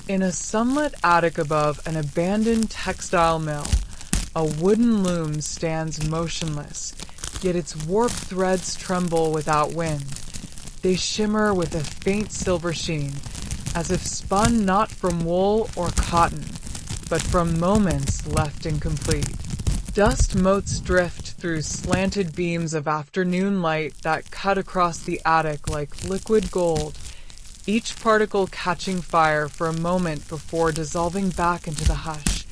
In a sunlit attic above an abandoned textile mill, a wooden loom stands motionless, yet its warped threads tremble without wind. They shimmer with a faint silver sheen, as if spun not from wool or cotton, but from moments left incomplete. Dust motes drift through slanted beams of afternoon light that cut across the attic like liquid gold, each particle catching fire for a moment before dissolving back into the hush.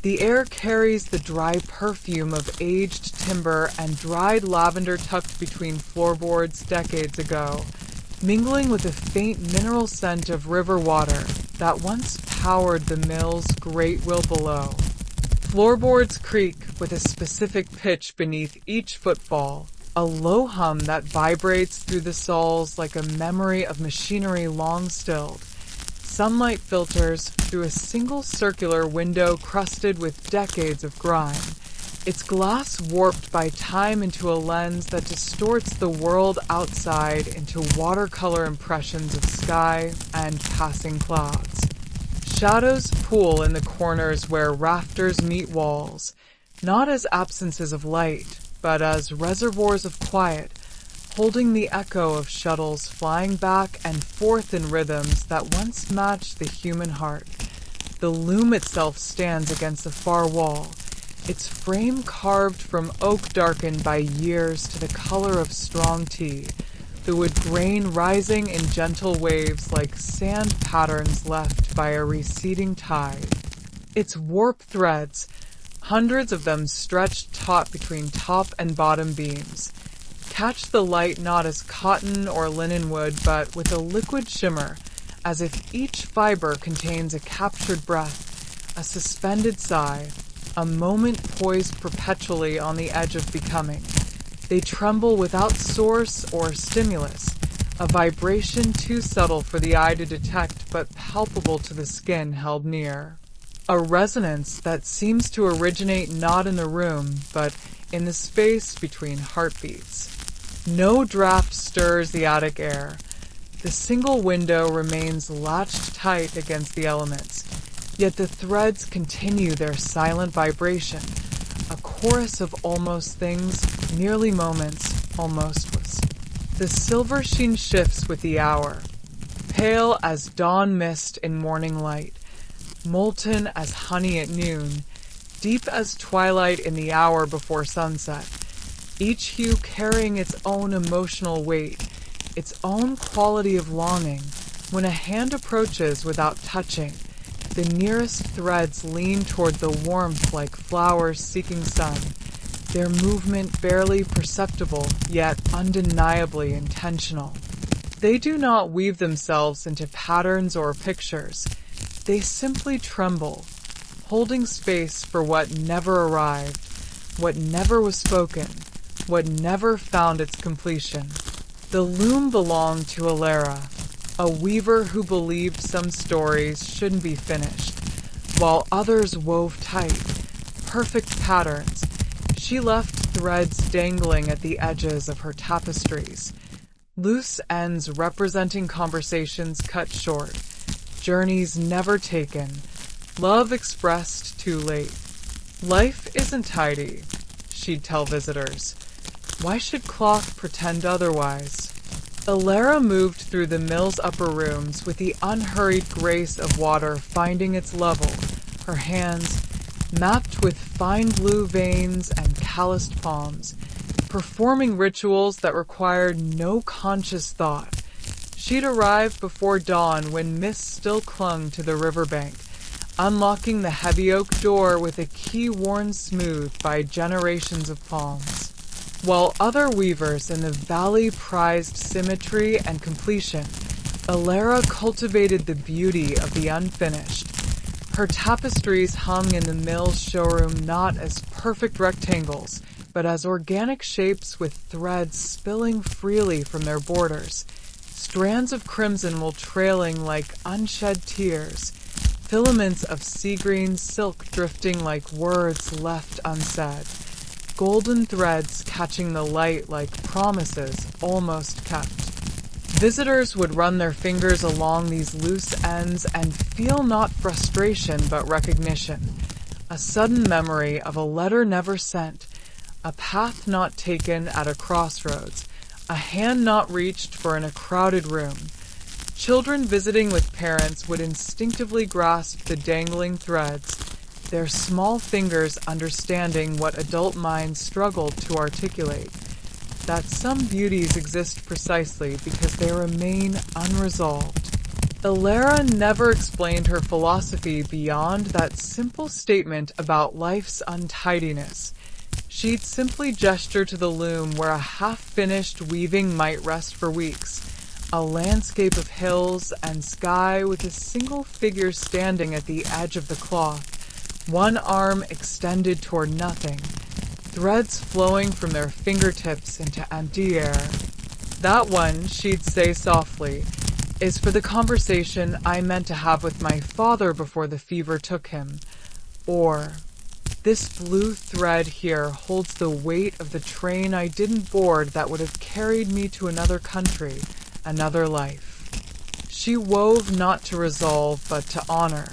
The air carries the dry perfume of aged timber and dried lavender tucked between floorboards decades ago, mingling with a faint mineral scent of river water that once powered the mill's great wheel below. Floorboards creak with a specific pitch beneath each footfall, a low hum that vibrates through the soles like a memory of machinery long stilled. Sunlight filters through a single circular window crusted with decades of grime, its glass warped by time into a lens that distorts the world outside into watercolor impressions of sky and passing clouds. Shadows pool in the corners where rafters meet walls, not as absences of light, but as reservoirs of quiet, holding the echo of shuttles flying back and forth in rhythms that once matched the human heart. The loom itself stands against the far wall, its frame carved from oak darkened by years to the color of strong tea, the wood grain rising in gentle waves like sand patterns left by a receding tide. Its warp threads, hundreds of them stretched taut between top and bottom beams, catch the light not as cotton or linen would, but with a liquid shimmer, as if each fiber contains a captured breath, a suspended sigh, a moment poised perpetually on the edge of becoming. They tremble without source or stimulus, a vibration too subtle for the eye to detect but palpable to the skin held near. A resonance that seems to originate not in the room, but in the space between heartbeats. No draft stirs the attic air. The single window remains latched tight against the elements, yet the threads continue their silent vibration, a chorus of almost things, merely moments, almostless. The silver sheen shifts with the hour, pale as dawn mist in morning light, molten as honey at noon, deep as twilight in the hour before sunset, each hue carrying its own emotional weight, its own quality of longing. When a hand approaches without touching, the nearest threads lean toward the warmth like flowers seeking sun, their movement barely perceptible, yet undeniably intentional. They do not weave themselves into patterns or pictures. They simply tremble, holding space for what never arrived, what never was spoken, what never found its completion. The loom belonged to Alara, a weaver who believed some stories shouldn't be finished, while others wove tight, perfect patterns. She left threads dangling at the edges of her tapestries, loose ends representing conversations cut short, journeys never taken, love expressed too late. Life isn't tidy, she'd tell visitors. Why should cloth pretend otherwise? Alara moved through the mill's upper rooms with the unhurried grace of water finding its level, her hands, mapped with fine blue veins and calloused palms, performing rituals that required no conscious thought. She'd arrived before dawn when mist still clung to the riverbank, unlocking the heavy oak door with a key worn smooth by generations of palms. While other weavers in the valley prized symmetry and completion, Alara cultivated the beauty of the unfinished. Her tapestries hung in the mill's showroom not as perfect rectangles, but as organic shapes with threads spilling freely from their borders, strands of crimson wool trailing like unshed tears, filaments of sea-green silk drifting like words left unsaid, golden threads catching the light like promises almost kept. Visitors would run their fingers along these loose ends and feel not frustration but recognition, a sudden memory of a letter never sent, a path not taken at a crossroads, a hand not reached for in a crowded room. Children visiting with parents would instinctively grasp the dangling threads, their small fingers understanding what adult minds struggled to articulate, that some beauties exist precisely because they remain unresolved. Alara never explained her philosophy beyond that simple statement about life's untidiness. She'd simply gesture to the loom where a half-finished weaving might rest for weeks, a landscape of hills and sky with a single figure standing at the edge of the cloth, one arm extended toward nothing, threads flowing from their fingertips into empty air. That one, she'd say softly, is for the conversation I meant to have with my father before the fever took him. Or, this blue thread here holds the weight of the train I didn't board that would have carried me to another country, another life. She wove not to resolve, but to honor,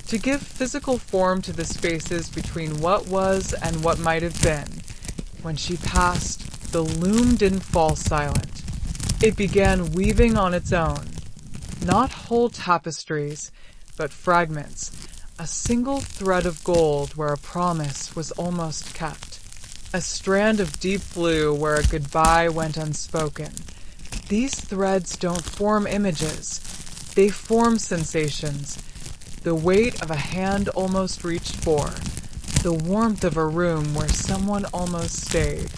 to give physical form to the spaces between what was and what might have been. When she passed, the loom didn't fall silent. It began weaving on its own, not whole tapestries, but fragments, a single thread of gold where a promise was almost kept, a strand of deep blue where a goodbye went unspoken. These threads don't form images, they form sensations, the weight of a hand almost reached for, the warmth of a room where someone almost stayed.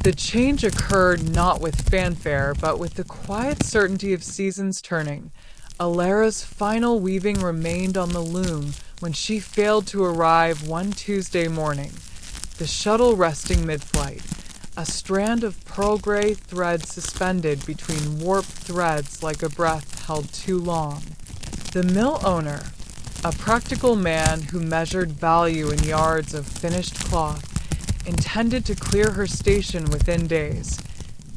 The change occurred not with fanfare, but with the quiet certainty of seasons turning. Alara's final weaving remained on the loom when she failed to arrive one Tuesday morning, the shuttle resting mid-flight, a strand of pearl-gray thread suspended between warped threads like a breath held too long. The mill owner, a practical man who measured value in yards of finished cloth, intended to clear her station within days,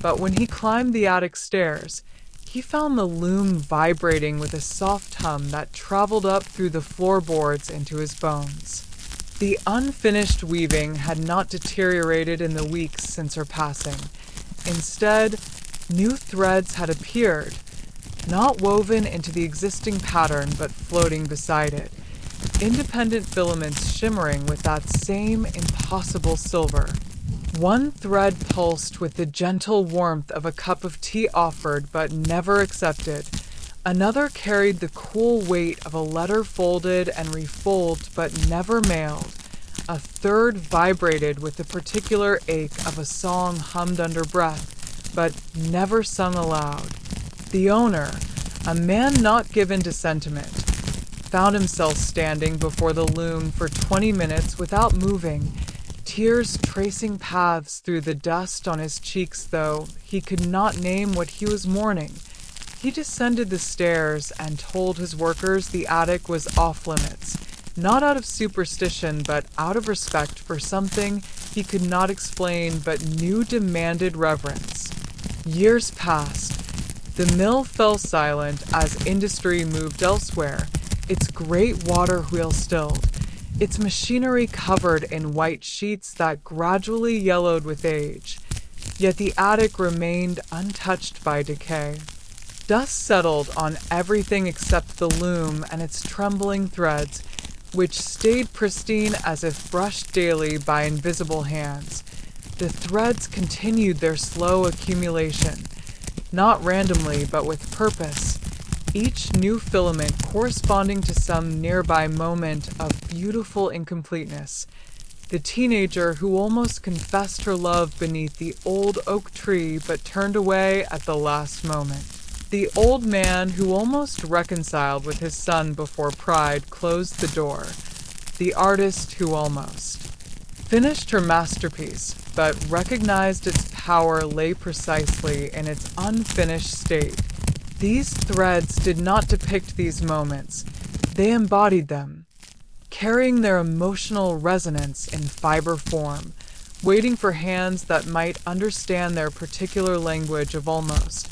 but when he climbed the attic stairs, he found the loom vibrating with a soft hum that traveled up through the floorboards into his bones. The unfinished weaving had not deteriorated in the weeks since her passing. Instead, new threads had appeared, not woven into the existing pattern but floating beside it, independent filaments shimmering with that same impossible silver. One thread pulsed with the gentle warmth of a cup of tea offered but never accepted. Another carried the cool weight of a letter folded and refolded but never mailed. A third vibrated with the particular ache of a song hummed under breath but never sung aloud. The owner, a man not given to sentiment, found himself standing before the loom for 20 minutes without moving, tears tracing paths through the dust on his cheeks, though he could not name what he was mourning. He descended the stairs and told his workers the attic was off limits, not out of superstition but out of respect for something he could not explain but knew demanded reverence. Years passed. The mill fell silent as industry moved elsewhere, its great water wheel stilled, its machinery covered in white sheets that gradually yellowed with age. Yet the attic remained untouched by decay. Dust settled on everything except the loom and its trembling threads, which stayed pristine as if brushed daily by invisible hands. The threads continued their slow accumulation, not randomly but with purpose, each new filament corresponding to some nearby moment of beautiful incompleteness. The teenager who almost confessed her love beneath the old oak tree but turned away at the last moment. The old man who almost reconciled with his son before pride closed the door. The artist who almost finished her masterpiece, but recognized its power lay precisely in its unfinished state. These threads did not depict these moments. They embodied them, carrying their emotional resonance in fiber form, waiting for hands that might understand their particular language of almost.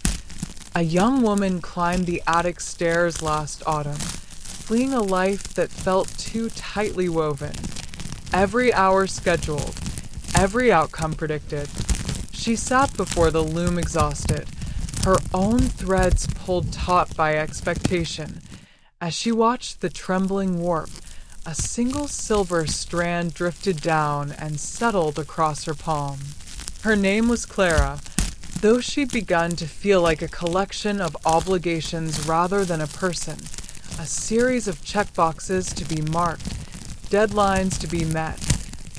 A young woman climbed the attic stairs last autumn, fleeing a life that felt too tightly woven. Every hour scheduled, every outcome predicted. She sat before the loom exhausted, her own threads pulled taut by expectation. As she watched the trembling warp, a single silver strand drifted down and settled across her palm. Her name was Clara, though she'd begun to feel like a collection of obligations rather than a person, a series of checkboxes to be marked, deadlines to be met,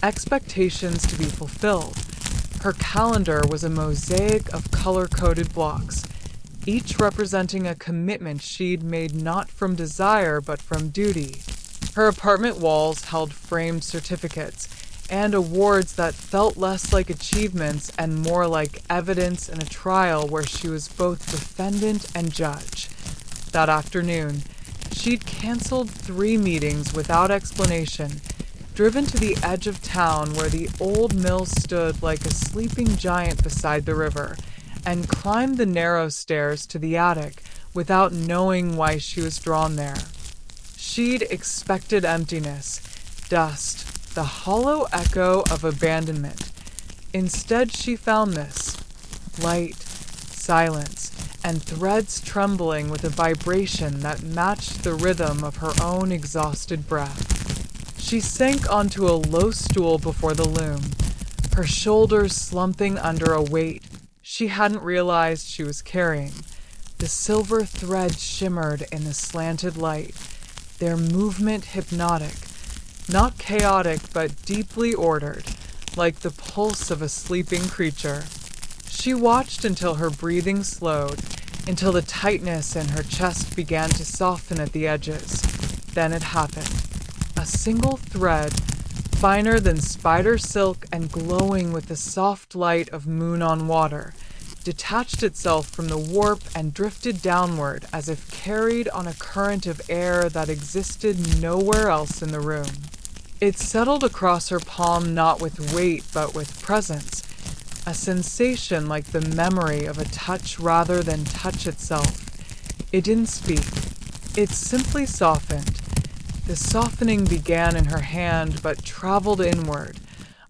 expectations to be fulfilled. Her calendar was a mosaic of color-coded blocks, each representing a commitment she'd made not from desire but from duty. Her apartment walls held framed certificates and awards that felt less like achievements and more like evidence in a trial where she was both defendant and judge. That afternoon, she'd canceled 3 meetings without explanation, driven to the edge of town where the old mill stood like a sleeping giant beside the river, and climbed the narrow stairs to the attic without knowing why she was drawn there. She'd expected emptiness, dust, the hollow echo of abandonment. Instead, she found this: light, silence, and threads trembling with a vibration that matched the rhythm of her own exhausted breath. She sank onto a low stool before the loom, her shoulders slumping under a weight she hadn't realized she was carrying. The silver threads shimmered in the slanted light, their movement hypnotic, not chaotic but deeply ordered, like the pulse of a sleeping creature. She watched until her breathing slowed, until the tightness in her chest began to soften at the edges. Then it happened. A single thread, finer than spider silk and glowing with the soft light of moon on water, detached itself from the warp and drifted downward as if carried on a current of air that existed nowhere else in the room. It settled across her palm not with weight but with presence, a sensation like the memory of a touch rather than touch itself. It didn't speak. It simply softened. The softening began in her hand but traveled inward,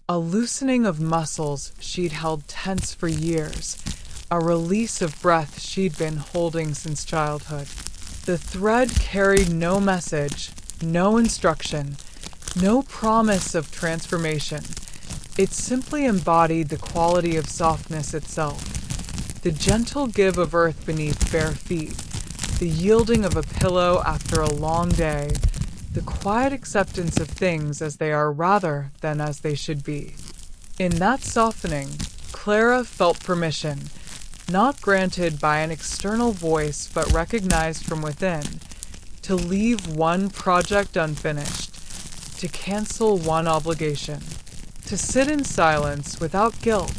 a loosening of muscles she'd held tense for years, a release of breath she'd been holding since childhood. The thread carried no message, no instruction, no promise of transformation. It simply embodied the quality of softness itself, the gentle give of earth beneath bare feet, the yielding of a pillow after a long day, the quiet acceptance of things as they are rather than as they should be. In that softening, Clara felt permission, not granted by an external voice but recognized from within, to leave one project unfinished, to cancel one obligation, to sit in silence without guilt,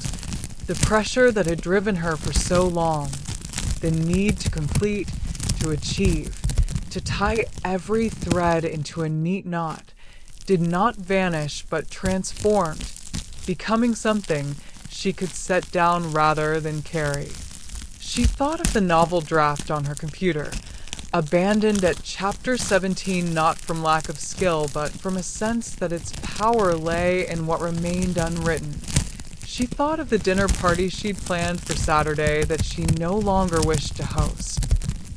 the pressure that had driven her for so long, the need to complete, to achieve, to tie every thread into a neat knot, did not vanish but transformed, becoming something she could set down rather than carry. She thought of the novel draft on her computer, abandoned at chapter 17 not from lack of skill but from a sense that its power lay in what remained unwritten. She thought of the dinner party she'd planned for Saturday that she no longer wished to host.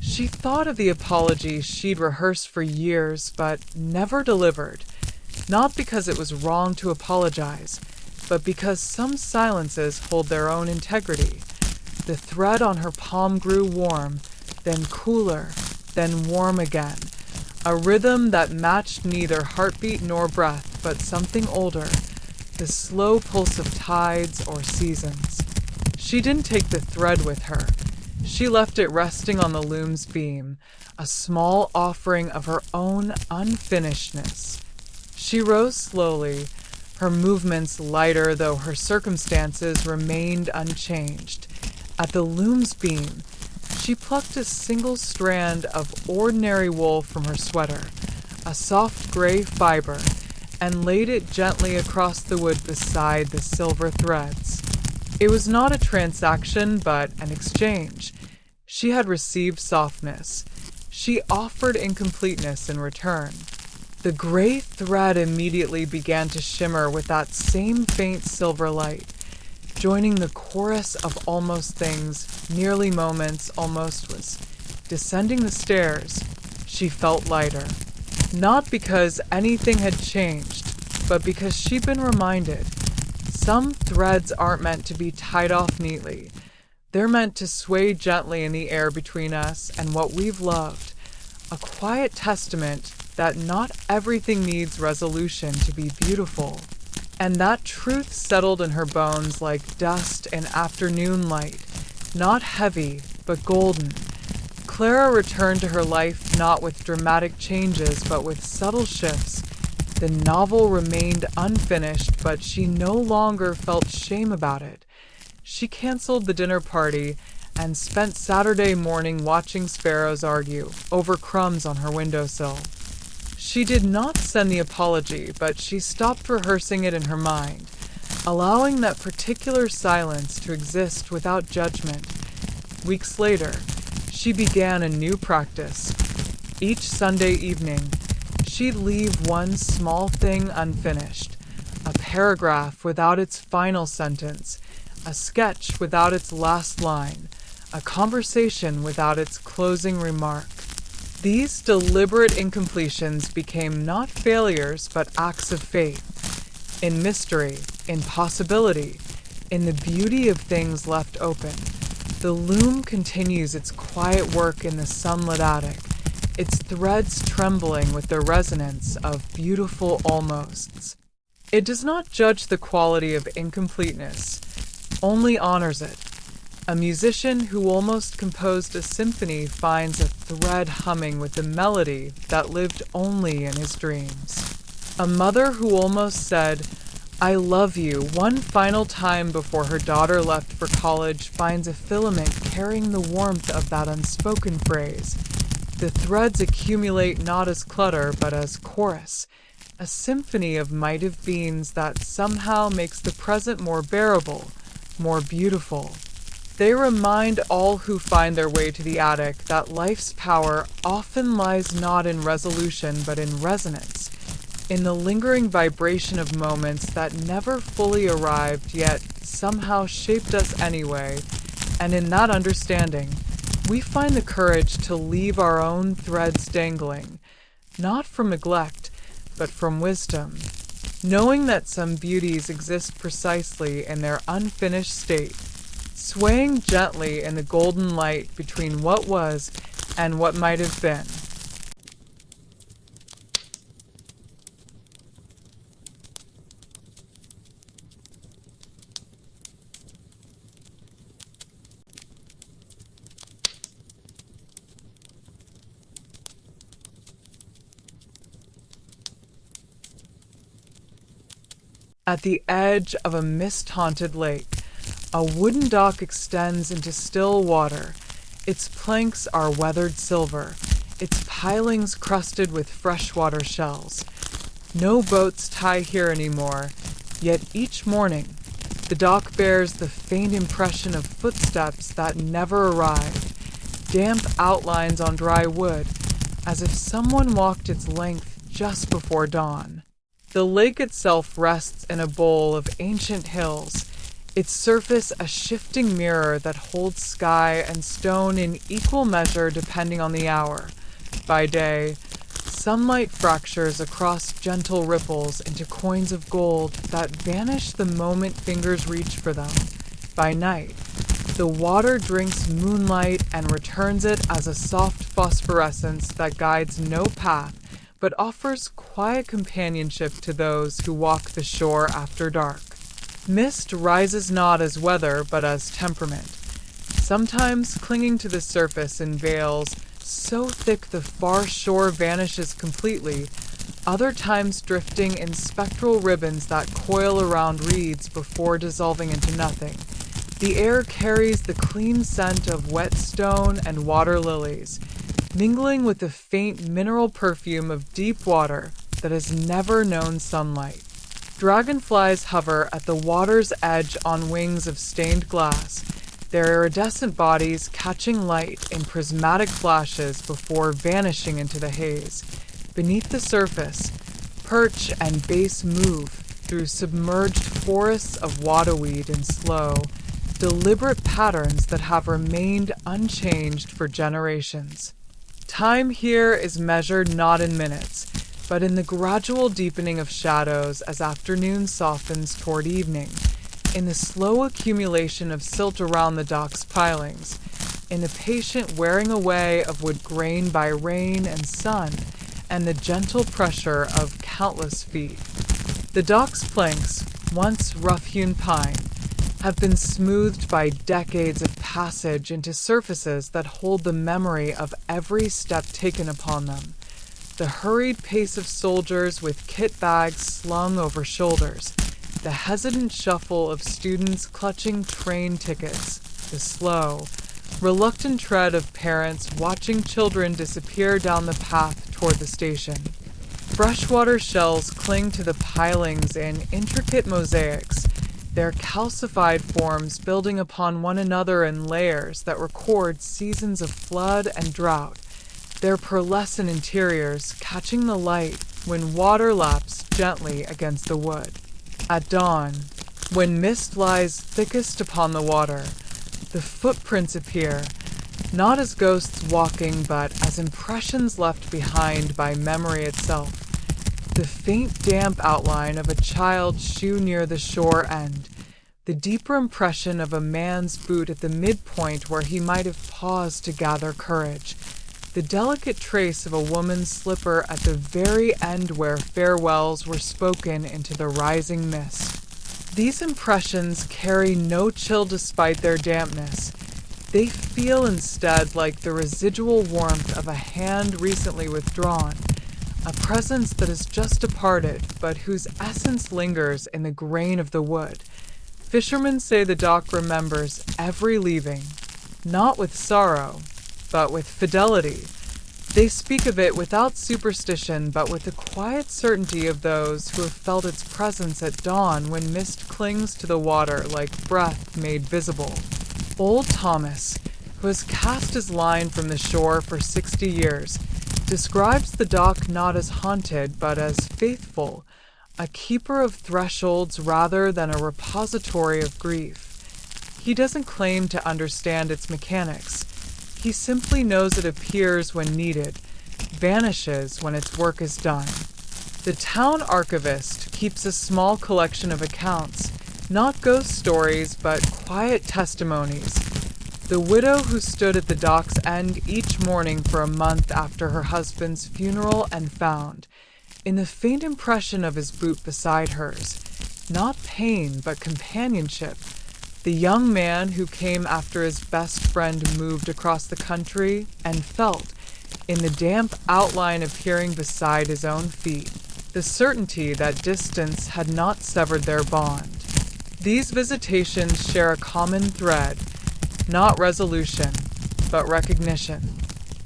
She thought of the apology she'd rehearsed for years but never delivered, not because it was wrong to apologize, but because some silences hold their own integrity. The thread on her palm grew warm, then cooler, then warm again, a rhythm that matched neither heartbeat nor breath, but something older, the slow pulse of tides or seasons. She didn't take the thread with her. She left it resting on the loom's beam, a small offering of her own unfinishedness. She rose slowly, her movements lighter though her circumstances remained unchanged. At the loom's beam, she plucked a single strand of ordinary wool from her sweater, a soft gray fiber, and laid it gently across the wood beside the silver threads. It was not a transaction, but an exchange. She had received softness. she offered incompleteness in return. The gray thread immediately began to shimmer with that same faint silver light, joining the chorus of almost things, nearly moments, almost was descending the stairs. She felt lighter, not because anything had changed, but because she'd been reminded some threads aren't meant to be tied off neatly. They're meant to sway gently in the air between us and what we've loved, a quiet testament that not everything needs resolution to be beautiful. And that truth settled in her bones like dust in afternoon light, not heavy, but golden. Clara returned to her life not with dramatic changes, but with subtle shifts. The novel remained unfinished, but she no longer felt shame about it. She canceled the dinner party and spent Saturday morning watching sparrows argue over crumbs on her windowsill. She did not send the apology, but she stopped rehearsing it in her mind, allowing that particular silence to exist without judgment. Weeks later, she began a new practice. Each Sunday evening, she'd leave one small thing unfinished, a paragraph without its final sentence, a sketch without its last line, a conversation without its closing remark. These deliberate incompletions became not failures but acts of faith, in mystery, in possibility, in the beauty of things left open. The loom continues its quiet work in the sunlit attic, its threads trembling with the resonance of beautiful almosts. It does not judge the quality of incompleteness, only honors it. A musician who almost composed a symphony finds a thread humming with the melody that lived only in his dreams. A mother who almost said, "I love you," one final time before her daughter left for college finds a filament carrying the warmth of that unspoken phrase. The threads accumulate not as clutter but as chorus, a symphony of might-have-beens that somehow makes the present more bearable, more beautiful. They remind all who find their way to the attic that life's power often lies not in resolution but in resonance, in the lingering vibration of moments that never fully arrived yet somehow shaped us anyway, and in that understanding, we find the courage to leave our own threads dangling, not from neglect, but from wisdom, knowing that some beauties exist precisely in their unfinished state, swaying gently in the golden light between what was and what might have been. At the edge of a mist-haunted lake, a wooden dock extends into still water. Its planks are weathered silver, its pilings crusted with freshwater shells. No boats tie here anymore, yet each morning the dock bears the faint impression of footsteps that never arrived, damp outlines on dry wood, as if someone walked its length just before dawn. The lake itself rests in a bowl of ancient hills, its surface a shifting mirror that holds sky and stone in equal measure depending on the hour. By day, sunlight fractures across gentle ripples into coins of gold that vanish the moment fingers reach for them. By night, the water drinks moonlight and returns it as a soft phosphorescence that guides no path but offers quiet companionship to those who walk the shore after dark. Mist rises not as weather, but as temperament, sometimes clinging to the surface in veils so thick the far shore vanishes completely, other times drifting in spectral ribbons that coil around reeds before dissolving into nothing. The air carries the clean scent of wet stone and water lilies, mingling with the faint mineral perfume of deep water that has never known sunlight. Dragonflies hover at the water's edge on wings of stained glass, their iridescent bodies catching light in prismatic flashes before vanishing into the haze. Beneath the surface, perch and bass move through submerged forests of waterweed in slow, deliberate patterns that have remained unchanged for generations. Time here is measured not in minutes, but in the gradual deepening of shadows as afternoon softens toward evening, in the slow accumulation of silt around the dock's pilings, in the patient wearing away of wood grain by rain and sun, and the gentle pressure of countless feet. The dock's planks, once rough-hewn pine, have been smoothed by decades of passage into surfaces that hold the memory of every step taken upon them. The hurried pace of soldiers with kit bags slung over shoulders, the hesitant shuffle of students clutching train tickets, the slow, reluctant tread of parents watching children disappear down the path toward the station. Freshwater shells cling to the pilings in intricate mosaics, their calcified forms building upon one another in layers that record seasons of flood and drought, their pearlescent interiors catching the light when water laps gently against the wood. At dawn, when mist lies thickest upon the water, the footprints appear, not as ghosts walking, but as impressions left behind by memory itself. The faint damp outline of a child's shoe near the shore end, the deeper impression of a man's boot at the midpoint where he might have paused to gather courage, the delicate trace of a woman's slipper at the very end where farewells were spoken into the rising mist. These impressions carry no chill despite their dampness. They feel instead like the residual warmth of a hand recently withdrawn, a presence that has just departed but whose essence lingers in the grain of the wood. Fishermen say the dock remembers every leaving, not with sorrow, but with fidelity. They speak of it without superstition, but with the quiet certainty of those who have felt its presence at dawn when mist clings to the water like breath made visible. Old Thomas, who has cast his line from the shore for 60 years, describes the dock not as haunted, but as faithful, a keeper of thresholds rather than a repository of grief. He doesn't claim to understand its mechanics. He simply knows it appears when needed, vanishes when its work is done. The town archivist keeps a small collection of accounts, not ghost stories, but quiet testimonies. The widow who stood at the dock's end each morning for a month after her husband's funeral and found, in the faint impression of his boot beside hers, not pain but companionship, the young man who came after his best friend moved across the country and felt, in the damp outline appearing beside his own feet, the certainty that distance had not severed their bond. These visitations share a common thread, not resolution, but recognition.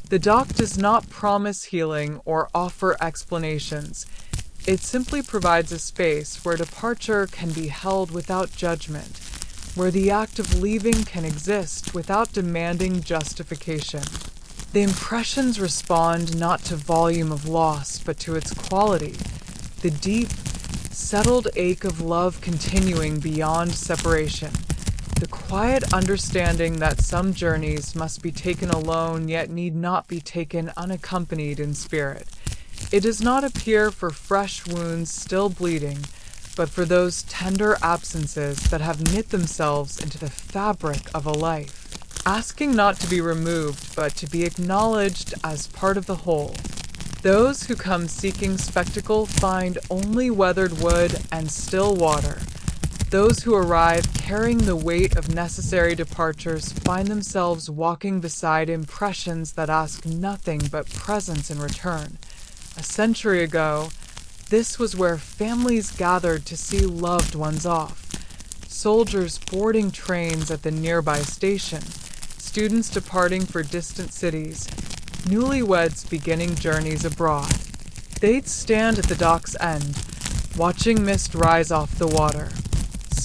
The dock does not promise healing or offer explanations. It simply provides a space where departure can be held without judgment, where the act of leaving can exist without demanding justification. The impressions respond not to volume of loss, but to its quality, the deep, settled ache of love continuing beyond separation, the quiet understanding that some journeys must be taken alone yet need not be taken unaccompanied in spirit. It does not appear for fresh wounds still bleeding, but for those tender absences that have knit themselves into the fabric of a life, asking not to be removed, but to be acknowledged as part of the whole. Those who come seeking spectacle find only weathered wood and still water. Those who arrive carrying the weight of necessary departures find themselves walking beside impressions that ask nothing but presence in return. A century ago, this was where families gathered to see loved ones off. Soldiers boarding trains at the nearby station, students departing for distant cities, newlyweds beginning journeys abroad. They'd stand at the dock's end, watching mist rise off the water,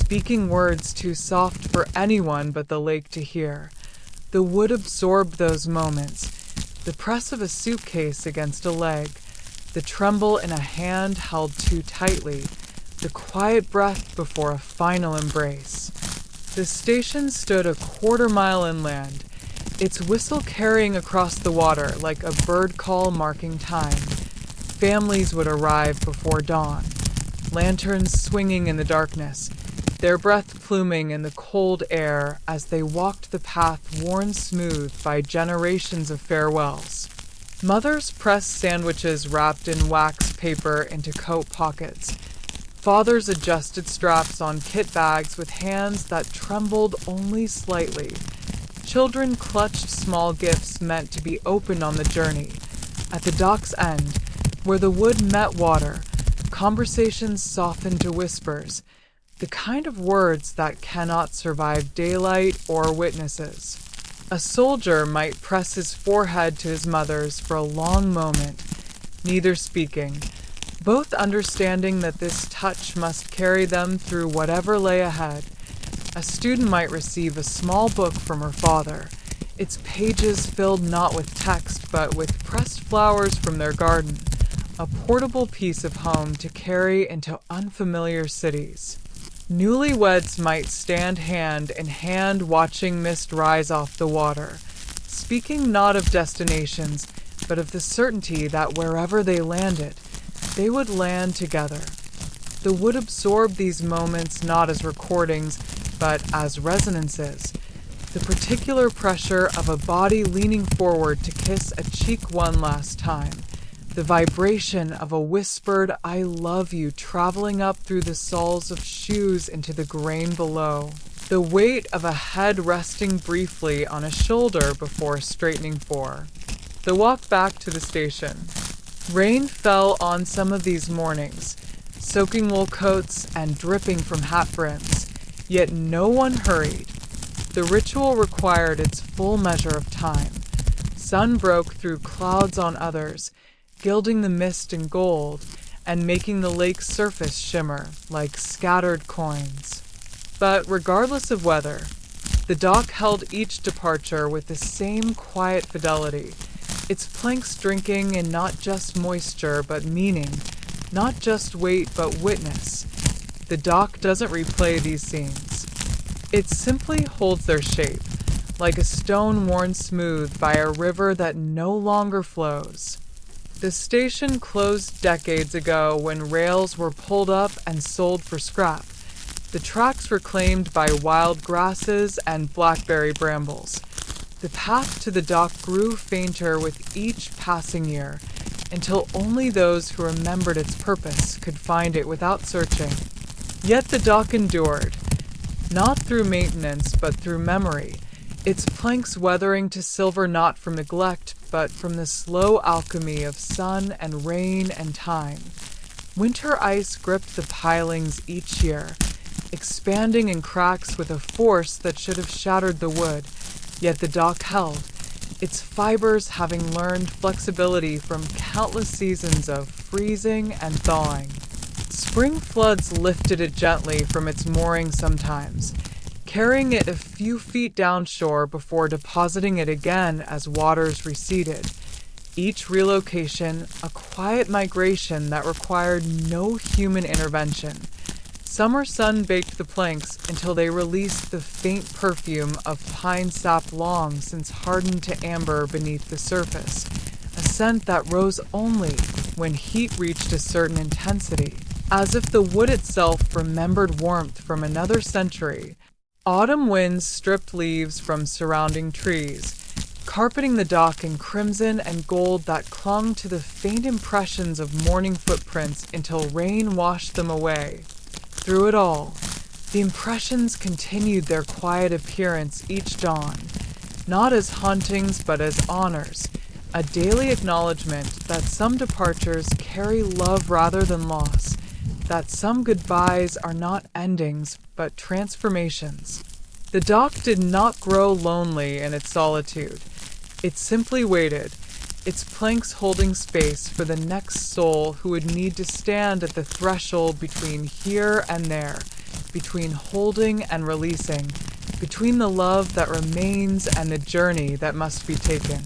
speaking words too soft for anyone but the lake to hear. The wood absorbed those moments, the press of a suitcase against a leg, the tremble in a hand held too tightly, the quiet breath before a final embrace. The station stood a quarter-mile inland, its whistle carrying across the water like a bird call marking time. Families would arrive before dawn, lanterns swinging in the darkness, their breath pluming in the cold air as they walked the path worn smooth by generations of farewells. Mothers pressed sandwiches wrapped in wax paper into coat pockets. Fathers adjusted straps on kit bags with hands that trembled only slightly. Children clutched small gifts meant to be opened on the journey. At the dock's end, where the wood met water, conversations softened to whispers, the kind of words that cannot survive daylight or witnesses. A soldier might press his forehead to his mother's for a long moment, neither speaking, both understanding that this touch must carry them through whatever lay ahead. A student might receive a small book from her father, its pages filled not with text but with pressed flowers from their garden, a portable piece of home to carry into unfamiliar cities. Newlyweds might stand hand in hand watching mist rise off the water, speaking not of destinations, but of the certainty that wherever they landed, they would land together. The wood absorbed these moments not as recordings, but as resonances. The particular pressure of a body leaning forward to kiss a cheek one last time. The vibration of a whispered "I love you" traveling up through the soles of shoes into the grain below. The weight of a head resting briefly on a shoulder before straightening for the walk back to the station. Rain fell on some of these mornings, soaking wool coats and dripping from hat brims, yet no one hurried. The ritual required its full measure of time. Sun broke through clouds on others, gilding the mist in gold and making the lake's surface shimmer like scattered coins. But regardless of weather, the dock held each departure with the same quiet fidelity, its planks drinking in not just moisture but meaning, not just weight but witness. The dock doesn't replay these scenes. It simply holds their shape, like a stone worn smooth by a river that no longer flows. The station closed decades ago when rails were pulled up and sold for scrap, the tracks reclaimed by wild grasses and blackberry brambles. The path to the dock grew fainter with each passing year, until only those who remembered its purpose could find it without searching. Yet the dock endured, not through maintenance but through memory, its planks weathering to silver not from neglect but from the slow alchemy of sun and rain and time. Winter ice gripped the pilings each year, expanding in cracks with a force that should have shattered the wood, yet the dock held, its fibers having learned flexibility from countless seasons of freezing and thawing. Spring floods lifted it gently from its mooring sometimes, carrying it a few feet downshore before depositing it again as waters receded. Each relocation, a quiet migration that required no human intervention. Summer sun baked the planks until they released the faint perfume of pine sap long since hardened to amber beneath the surface, a scent that rose only when heat reached a certain intensity, as if the wood itself remembered warmth from another century. Autumn winds stripped leaves from surrounding trees, carpeting the dock in crimson and gold that clung to the faint impressions of morning footprints until rain washed them away. Through it all, the impressions continued their quiet appearance each dawn, not as hauntings but as honors, a daily acknowledgement that some departures carry love rather than loss, that some goodbyes are not endings but transformations. The dock did not grow lonely in its solitude. It simply waited, its planks holding space for the next soul who would need to stand at the threshold between here and there, between holding and releasing, between the love that remains and the journey that must be taken.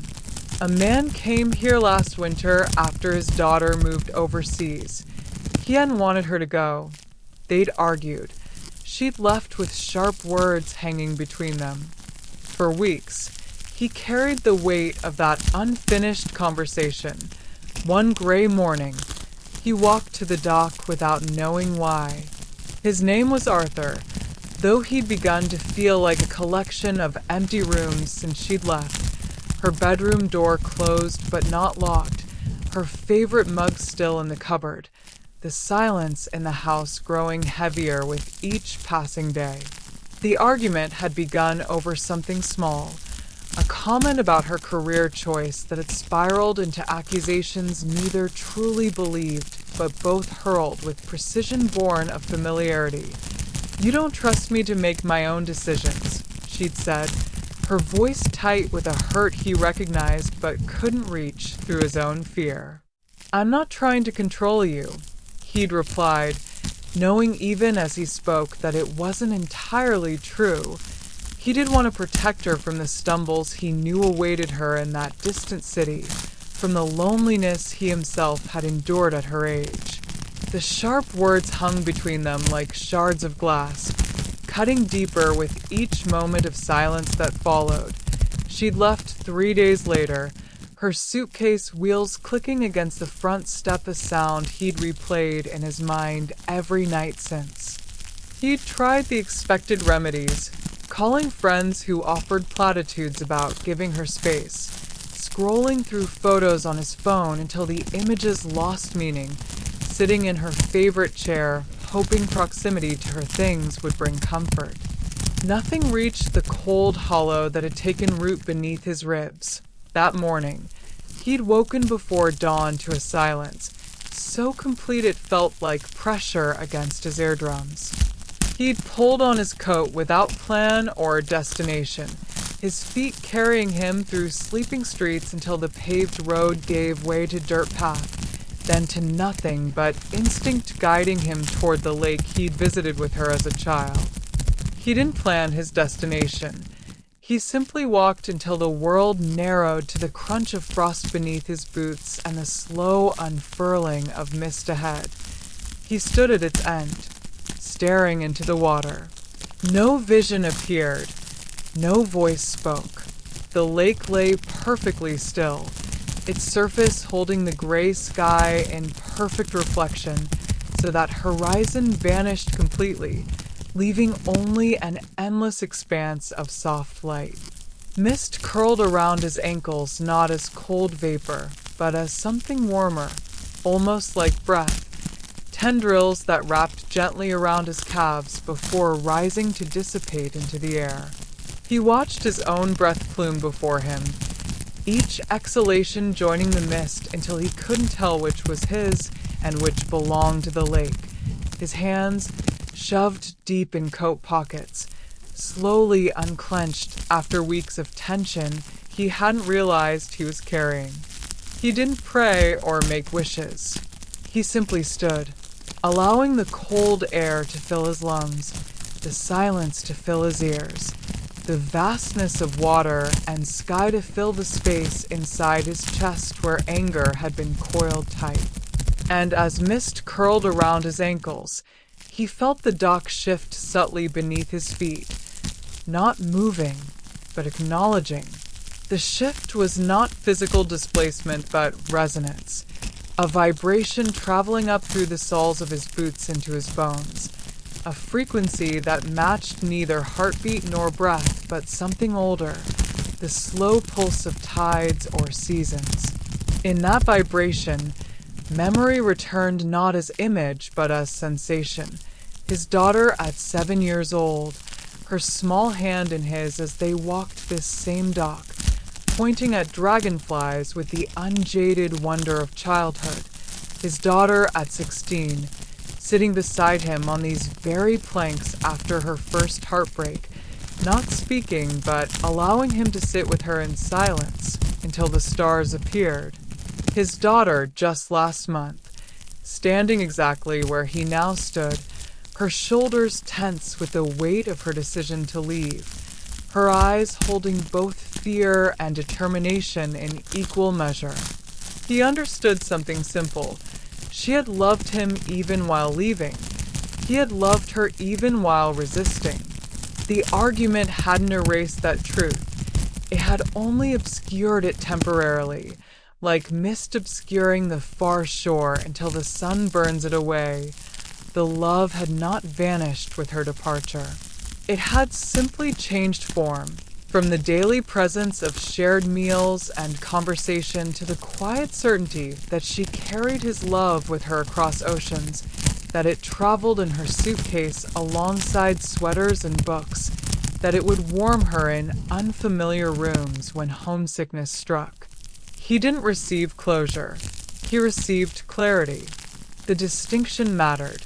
A man came here last winter after his daughter moved overseas. He hadn't wanted her to go. They'd argued. She'd left with sharp words hanging between them. For weeks, he carried the weight of that unfinished conversation. One gray morning, he walked to the dock without knowing why. His name was Arthur, though he'd begun to feel like a collection of empty rooms since she'd left. Her bedroom door closed but not locked, her favorite mug still in the cupboard, the silence in the house growing heavier with each passing day. The argument had begun over something small, a comment about her career choice that had spiraled into accusations neither truly believed, but both hurled with precision born of familiarity. "You don't trust me to make my own decisions," she'd said, her voice tight with a hurt he recognized but couldn't reach through his own fear. "I'm not trying to control you," he'd replied, knowing even as he spoke that it wasn't entirely true. He did want to protect her from the stumbles he knew awaited her in that distant city, from the loneliness he himself had endured at her age. The sharp words hung between them like shards of glass, cutting deeper with each moment of silence that followed. She'd left 3 days later, her suitcase wheels clicking against the front step, a sound he'd replayed in his mind every night since. He'd tried the expected remedies, calling friends who offered platitudes about giving her space, scrolling through photos on his phone until the images lost meaning, sitting in her favorite chair, hoping proximity to her things would bring comfort. Nothing reached the cold hollow that had taken root beneath his ribs. That morning, he'd woken before dawn to a silence, so complete it felt like pressure against his eardrums. He'd pulled on his coat without plan or destination, his feet carrying him through sleeping streets until the paved road gave way to dirt path, then to nothing but instinct guiding him toward the lake he'd visited with her as a child. He didn't plan his destination. He simply walked until the world narrowed to the crunch of frost beneath his boots and the slow unfurling of mist ahead. He stood at its end, staring into the water. No vision appeared. No voice spoke. The lake lay perfectly still, its surface holding the gray sky in perfect reflection, so that horizon vanished completely, leaving only an endless expanse of soft light. Mist curled around his ankles, not as cold vapor, but as something warmer, almost like breath, tendrils that wrapped gently around his calves before rising to dissipate into the air. He watched his own breath plume before him, each exhalation joining the mist until he couldn't tell which was his and which belonged to the lake. His hands, shoved deep in coat pockets, slowly unclenched after weeks of tension he hadn't realized he was carrying. He didn't pray or make wishes. He simply stood, allowing the cold air to fill his lungs, the silence to fill his ears, the vastness of water and sky to fill the space inside his chest where anger had been coiled tight. And as mist curled around his ankles, he felt the dock shift subtly beneath his feet, not moving, but acknowledging. The shift was not physical displacement, but resonance, a vibration traveling up through the soles of his boots into his bones, a frequency that matched neither heartbeat nor breath, but something older, the slow pulse of tides or seasons. In that vibration, memory returned not as image, but as sensation. His daughter at 7 years old, her small hand in his as they walked this same dock, pointing at dragonflies with the unjaded wonder of childhood. His daughter at 16, sitting beside him on these very planks after her first heartbreak, not speaking, but allowing him to sit with her in silence until the stars appeared. His daughter just last month, standing exactly where he now stood, her shoulders tense with the weight of her decision to leave, her eyes holding both fear and determination in equal measure. He understood something simple. She had loved him even while leaving. He had loved her even while resisting. The argument hadn't erased that truth. It had only obscured it temporarily, like mist obscuring the far shore until the sun burns it away. The love had not vanished with her departure. It had simply changed form, from the daily presence of shared meals and conversation to the quiet certainty that she carried his love with her across oceans, that it traveled in her suitcase alongside sweaters and books, that it would warm her in unfamiliar rooms when homesickness struck. He didn't receive closure. He received clarity. The distinction mattered.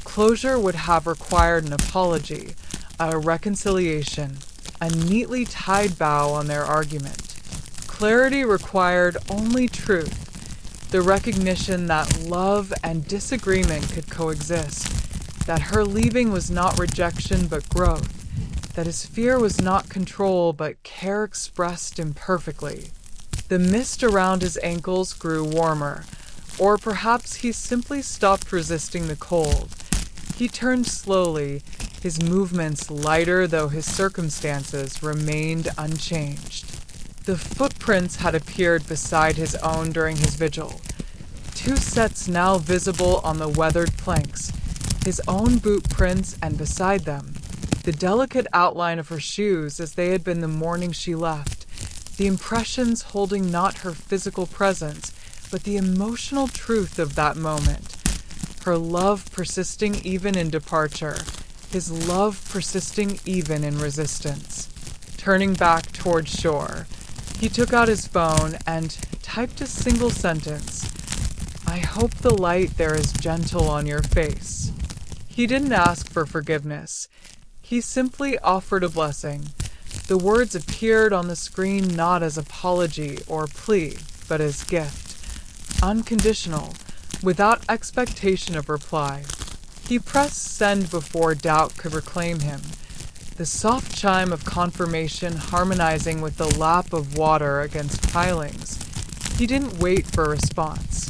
Closure would have required an apology, a reconciliation, a neatly tied bow on their argument. Clarity required only truth, the recognition that love and disagreement could coexist, that her leaving was not rejection but growth, that his fear was not control but care expressed imperfectly. The mist around his ankles grew warmer, or perhaps he simply stopped resisting the cold. He turned slowly, his movements lighter though his circumstances remained unchanged. The footprints had appeared beside his own during his vigil, 2 sets now visible on the weathered planks, his own boot prints, and beside them, the delicate outline of her shoes as they had been the morning she left, the impressions holding not her physical presence, but the emotional truth of that moment. Her love persisting even in departure, his love persisting even in resistance. Turning back toward shore, he took out his phone and typed a single sentence. "I hope the light there is gentle on your face." He didn't ask for forgiveness. He simply offered a blessing. The words appeared on the screen not as apology or plea, but as gift. Unconditional, without expectation of reply. He pressed send before doubt could reclaim him, the soft chime of confirmation harmonizing with the lap of water against pilings. He didn't wait for a response.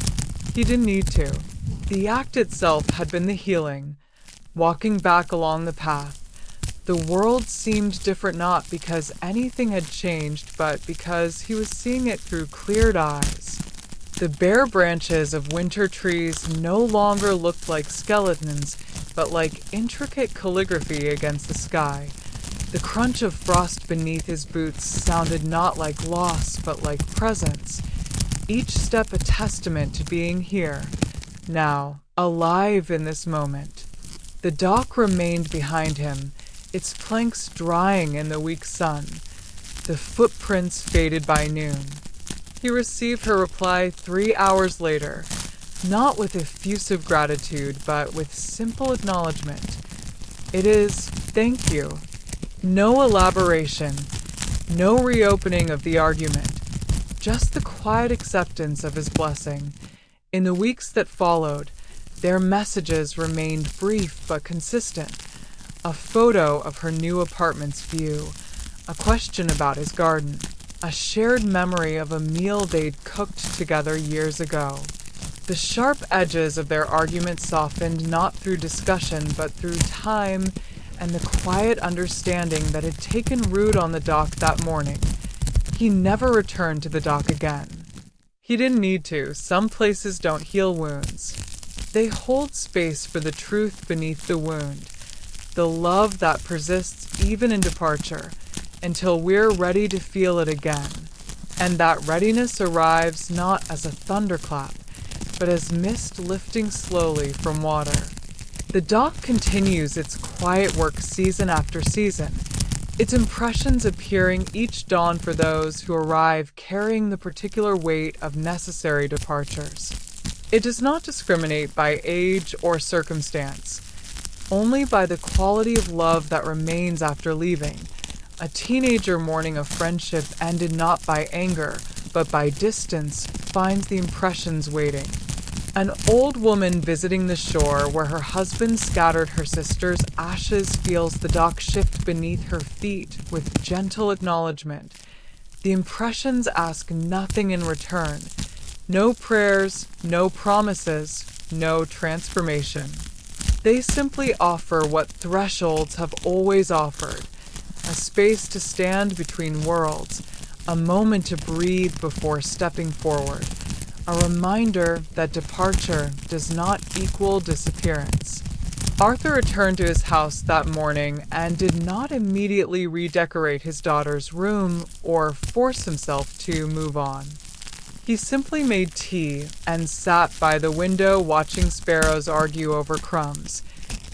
He didn't need to. The act itself had been the healing. Walking back along the path, the world seemed different not because anything had changed, but because he was seeing it through cleared eyes. The bare branches of winter trees no longer looked like skeletons, but like intricate calligraphy against the sky. The crunch of frost beneath his boots sounded not like loss, but like presence. Each step a testament to being here, now, alive in this moment. The dock remained behind him, its planks drying in the weak sun. The footprints faded by noon. He received her reply 3 hours later, not with effusive gratitude, but with simple acknowledgement. It is, "Thank you." No elaboration, no reopening of the argument, just the quiet acceptance of his blessing. In the weeks that followed, their messages remained brief but consistent. A photo of her new apartment's view, a question about his garden, a shared memory of a meal they'd cooked together years ago. The sharp edges of their argument softened not through discussion but through time and the quiet understanding that had taken root on the dock that morning. He never returned to the dock again. He didn't need to. Some places don't heal wounds. They hold space for the truth beneath the wound, the love that persists even in departure, until we're ready to feel it again. And that readiness arrives not as a thunderclap, but as mist lifting slowly from water. The dock continues its quiet work season after season, its impressions appearing each dawn for those who arrive carrying the particular weight of necessary departures. It does not discriminate by age or circumstance, only by the quality of love that remains after leaving. A teenager mourning a friendship ended not by anger, but by distance, finds the impressions waiting. An old woman visiting the shore where her husband scattered her sister's ashes feels the dock shift beneath her feet with gentle acknowledgement. The impressions ask nothing in return. No prayers, no promises, no transformation. They simply offer what thresholds have always offered, a space to stand between worlds, a moment to breathe before stepping forward, a reminder that departure does not equal disappearance. Arthur returned to his house that morning and did not immediately redecorate his daughter's room or force himself to move on. He simply made tea and sat by the window watching sparrows argue over crumbs.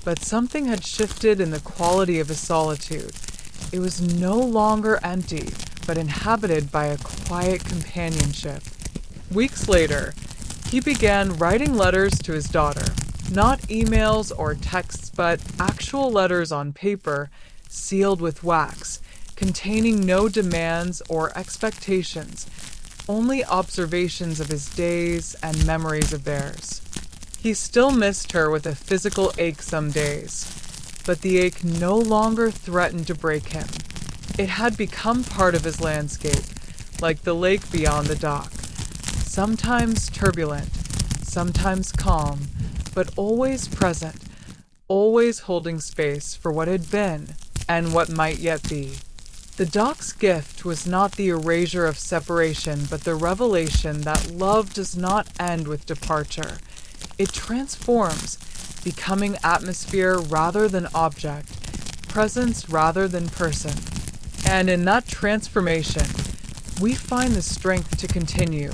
But something had shifted in the quality of his solitude. It was no longer empty, but inhabited by a quiet companionship. Weeks later, he began writing letters to his daughter. Not emails or texts, but actual letters on paper, sealed with wax, containing no demands or expectations, only observations of his days and memories of theirs. He still missed her with a physical ache some days, but the ache no longer threatened to break him. It had become part of his landscape, like the lake beyond the dock. Sometimes turbulent, sometimes calm, but always present, always holding space for what had been and what might yet be. The dock's gift was not the erasure of separation, but the revelation that love does not end with departure. It transforms, becoming atmosphere rather than object, presence rather than person. And in that transformation, we find the strength to continue,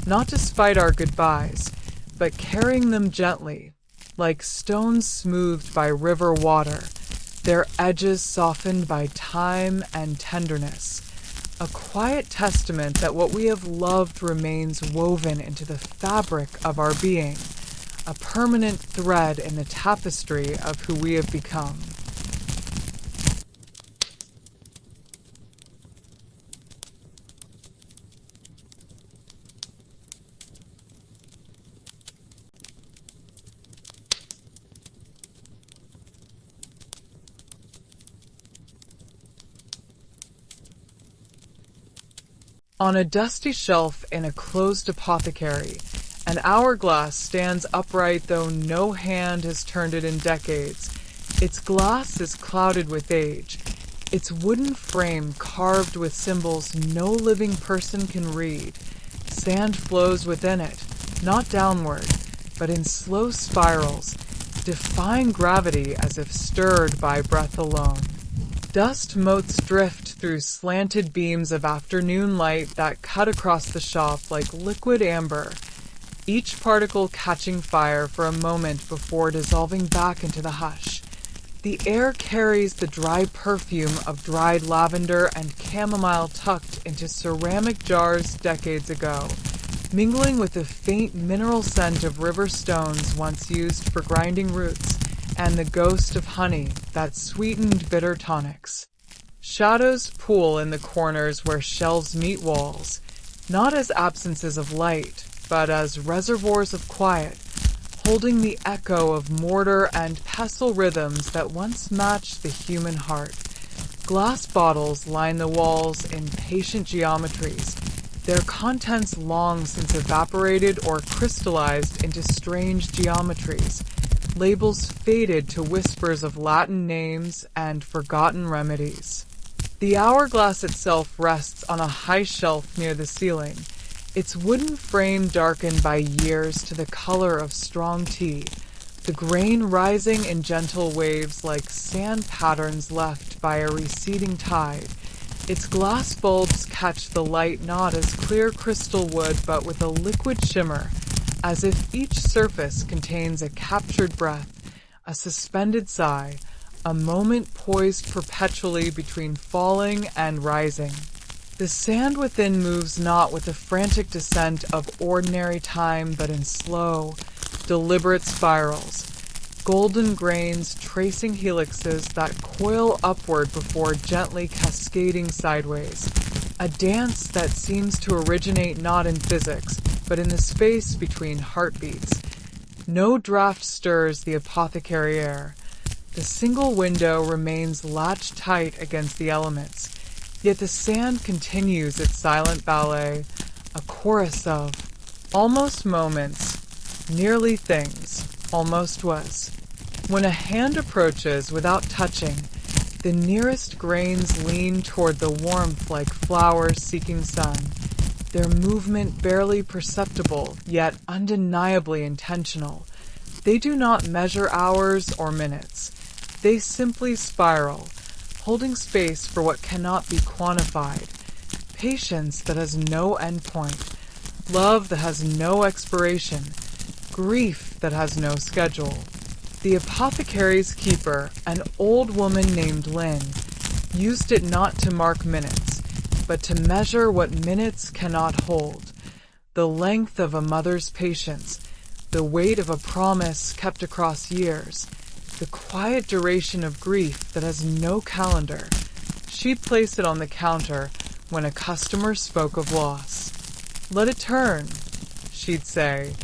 not despite our goodbyes, but carrying them gently, like stones smoothed by river water, their edges softened by time and tenderness, a quiet testament that what we have loved remains woven into the fabric of our being, a permanent thread in the tapestry of who we have become. On a dusty shelf in a closed apothecary, an hourglass stands upright though no hand has turned it in decades. Its glass is clouded with age, its wooden frame carved with symbols no living person can read. Sand flows within it, not downward, but in slow spirals, defying gravity as if stirred by breath alone. Dust motes drift through slanted beams of afternoon light that cut across the shop like liquid amber, each particle catching fire for a moment before dissolving back into the hush. The air carries the dry perfume of dried lavender and chamomile tucked into ceramic jars decades ago, mingling with the faint mineral scent of river stones once used for grinding roots, and the ghost of honey that sweetened bitter tonics. Shadows pool in the corners where shelves meet walls, not as absences of light, but as reservoirs of quiet, holding the echo of mortar and pestle rhythms that once matched the human heart. Glass bottles line the walls in patient geometries, their contents long since evaporated or crystallized into strange geometries, labels faded to whispers of Latin names and forgotten remedies. The hourglass itself rests on a high shelf near the ceiling, its wooden frame darkened by years to the color of strong tea, the grain rising in gentle waves like sand patterns left by a receding tide. Its glass bulbs catch the light not as clear crystal would, but with a liquid shimmer, as if each surface contains a captured breath, a suspended sigh, a moment poised perpetually between falling and rising. The sand within moves not with the frantic descent of ordinary time, but in slow, deliberate spirals, golden grains tracing helixes that coil upward before gently cascading sideways, a dance that seems to originate not in physics, but in the space between heartbeats. No draft stirs the apothecary air. The single window remains latched tight against the elements, yet the sand continues its silent ballet, a chorus of almost moments, nearly things, almost was. When a hand approaches without touching, the nearest grains lean toward the warmth like flowers seeking sun, their movement barely perceptible, yet undeniably intentional. They do not measure hours or minutes. They simply spiral, holding space for what cannot be quantified. Patience that has no endpoint, love that has no expiration, grief that has no schedule. The apothecary's keeper, an old woman named Lynn, used it not to mark minutes, but to measure what minutes cannot hold, the length of a mother's patience, the weight of a promise kept across years, the quiet duration of grief that has no calendar. She'd place it on the counter when a customer spoke of loss. "Let it turn," she'd say,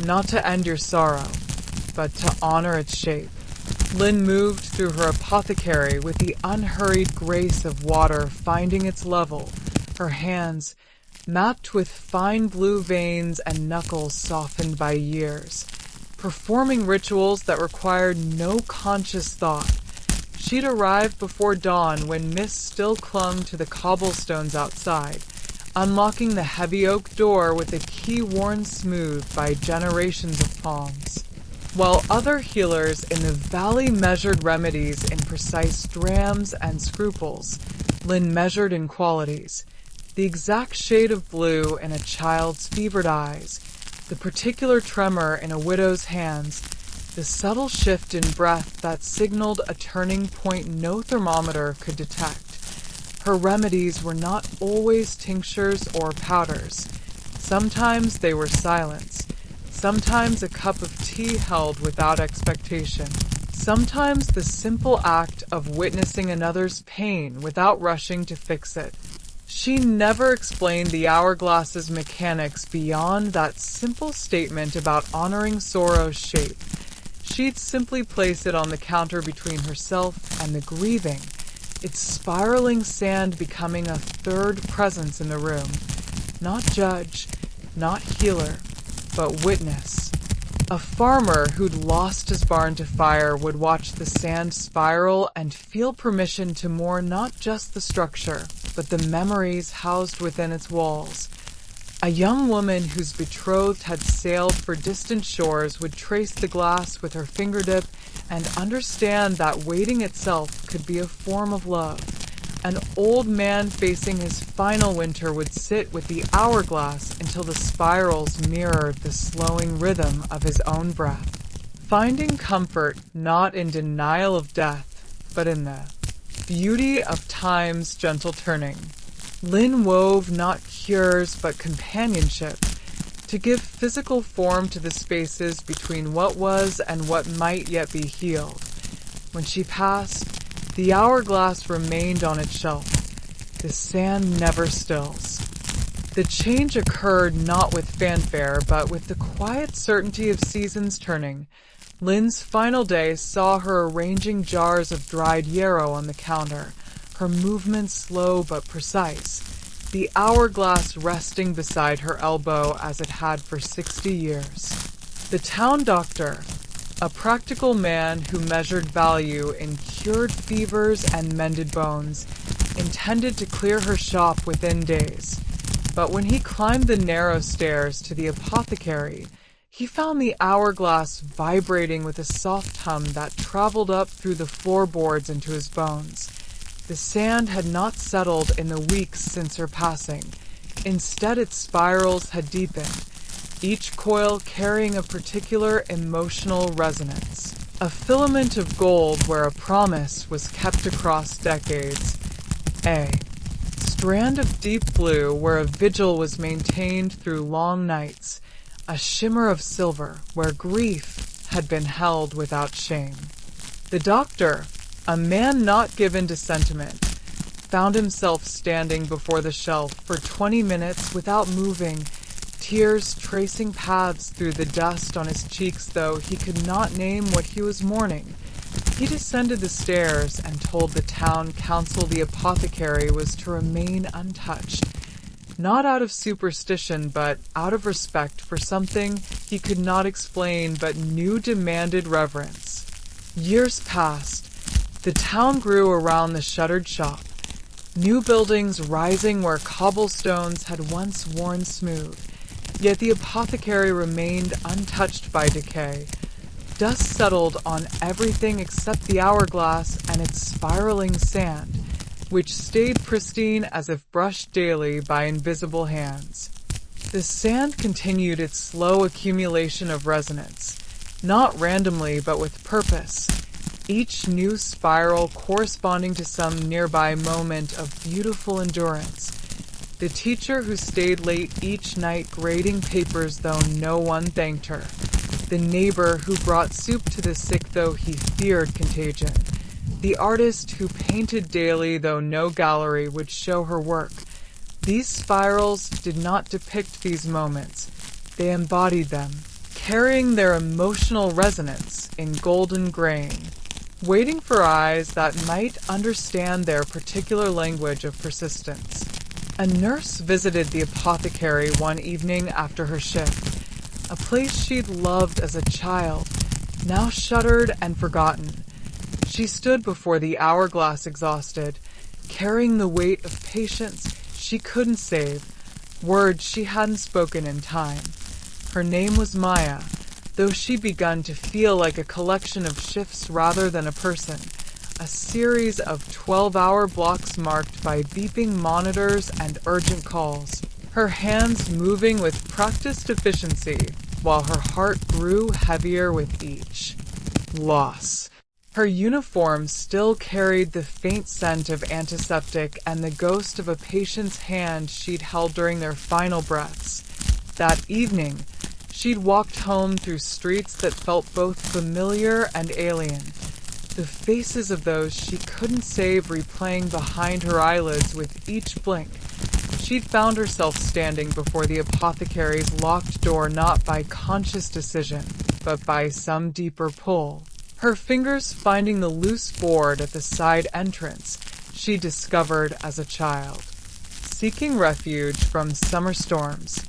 "not to end your sorrow, but to honor its shape." Lynn moved through her apothecary with the unhurried grace of water finding its level, her hands, mapped with fine blue veins and knuckles softened by years, performing rituals that required no conscious thought. She'd arrived before dawn when mist still clung to the cobblestones outside, unlocking the heavy oak door with a key worn smooth by generations of palms. While other healers in the valley measured remedies in precise drams and scruples, Lynn measured in qualities. The exact shade of blue in a child's fevered eyes, the particular tremor in a widow's hands, the subtle shift in breath that signaled a turning point no thermometer could detect. Her remedies were not always tinctures or powders. Sometimes they were silence. Sometimes a cup of tea held without expectation. Sometimes the simple act of witnessing another's pain without rushing to fix it. She never explained the hourglass's mechanics beyond that simple statement about honoring sorrow's shape. She'd simply place it on the counter between herself and the grieving, its spiraling sand becoming a third presence in the room. Not judge, not healer, but witness. A farmer who'd lost his barn to fire would watch the sand spiral and feel permission to mourn not just the structure, but the memories housed within its walls. A young woman whose betrothed had sailed for distant shores would trace the glass with her fingertip and understand that waiting itself could be a form of love. An old man facing his final winter would sit with the hourglass until the spirals mirrored the slowing rhythm of his own breath, finding comfort not in denial of death, but in the beauty of time's gentle turning. Lynn wove not cures but companionship, to give physical form to the spaces between what was and what might yet be healed. When she passed, the hourglass remained on its shelf. The sand never stills. The change occurred not with fanfare, but with the quiet certainty of seasons turning. Lynn's final day saw her arranging jars of dried yarrow on the counter, her movements slow but precise, the hourglass resting beside her elbow as it had for 60 years. The town doctor, a practical man who measured value in cured fevers and mended bones, intended to clear her shop within days. But when he climbed the narrow stairs to the apothecary, he found the hourglass vibrating with a soft hum that traveled up through the floorboards into his bones. The sand had not settled in the weeks since her passing. Instead, its spirals had deepened, each coil carrying a particular emotional resonance. A filament of gold where a promise was kept across decades. A strand of deep blue where a vigil was maintained through long nights. A shimmer of silver where grief had been held without shame. The doctor, a man not given to sentiment, found himself standing before the shelf for 20 minutes without moving, tears tracing paths through the dust on his cheeks, though he could not name what he was mourning. He descended the stairs and told the town council the apothecary was to remain untouched, not out of superstition, but out of respect for something he could not explain but knew demanded reverence. Years passed. The town grew around the shuttered shop, new buildings rising where cobblestones had once worn smooth. Yet the apothecary remained untouched by decay. Dust settled on everything except the hourglass and its spiraling sand, which stayed pristine as if brushed daily by invisible hands. The sand continued its slow accumulation of resonance, not randomly but with purpose, each new spiral corresponding to some nearby moment of beautiful endurance. The teacher who stayed late each night grading papers though no one thanked her. The neighbor who brought soup to the sick though he feared contagion. The artist who painted daily though no gallery would show her work. These spirals did not depict these moments. They embodied them, carrying their emotional resonance in golden grain, waiting for eyes that might understand their particular language of persistence. A nurse visited the apothecary one evening after her shift, a place she'd loved as a child, now shuttered and forgotten. She stood before the hourglass exhausted, carrying the weight of patience she couldn't save, words she hadn't spoken in time. Her name was Maya, though she'd begun to feel like a collection of shifts rather than a person, a series of 12-hour blocks marked by beeping monitors and urgent calls, her hands moving with practiced efficiency, while her heart grew heavier with each loss. Her uniform still carried the faint scent of antiseptic and the ghost of a patient's hand she'd held during their final breaths. That evening, she'd walked home through streets that felt both familiar and alien, the faces of those she couldn't save replaying behind her eyelids with each blink. She'd found herself standing before the apothecary's locked door not by conscious decision, but by some deeper pull. Her fingers finding the loose board at the side entrance she discovered as a child, seeking refuge from summer storms.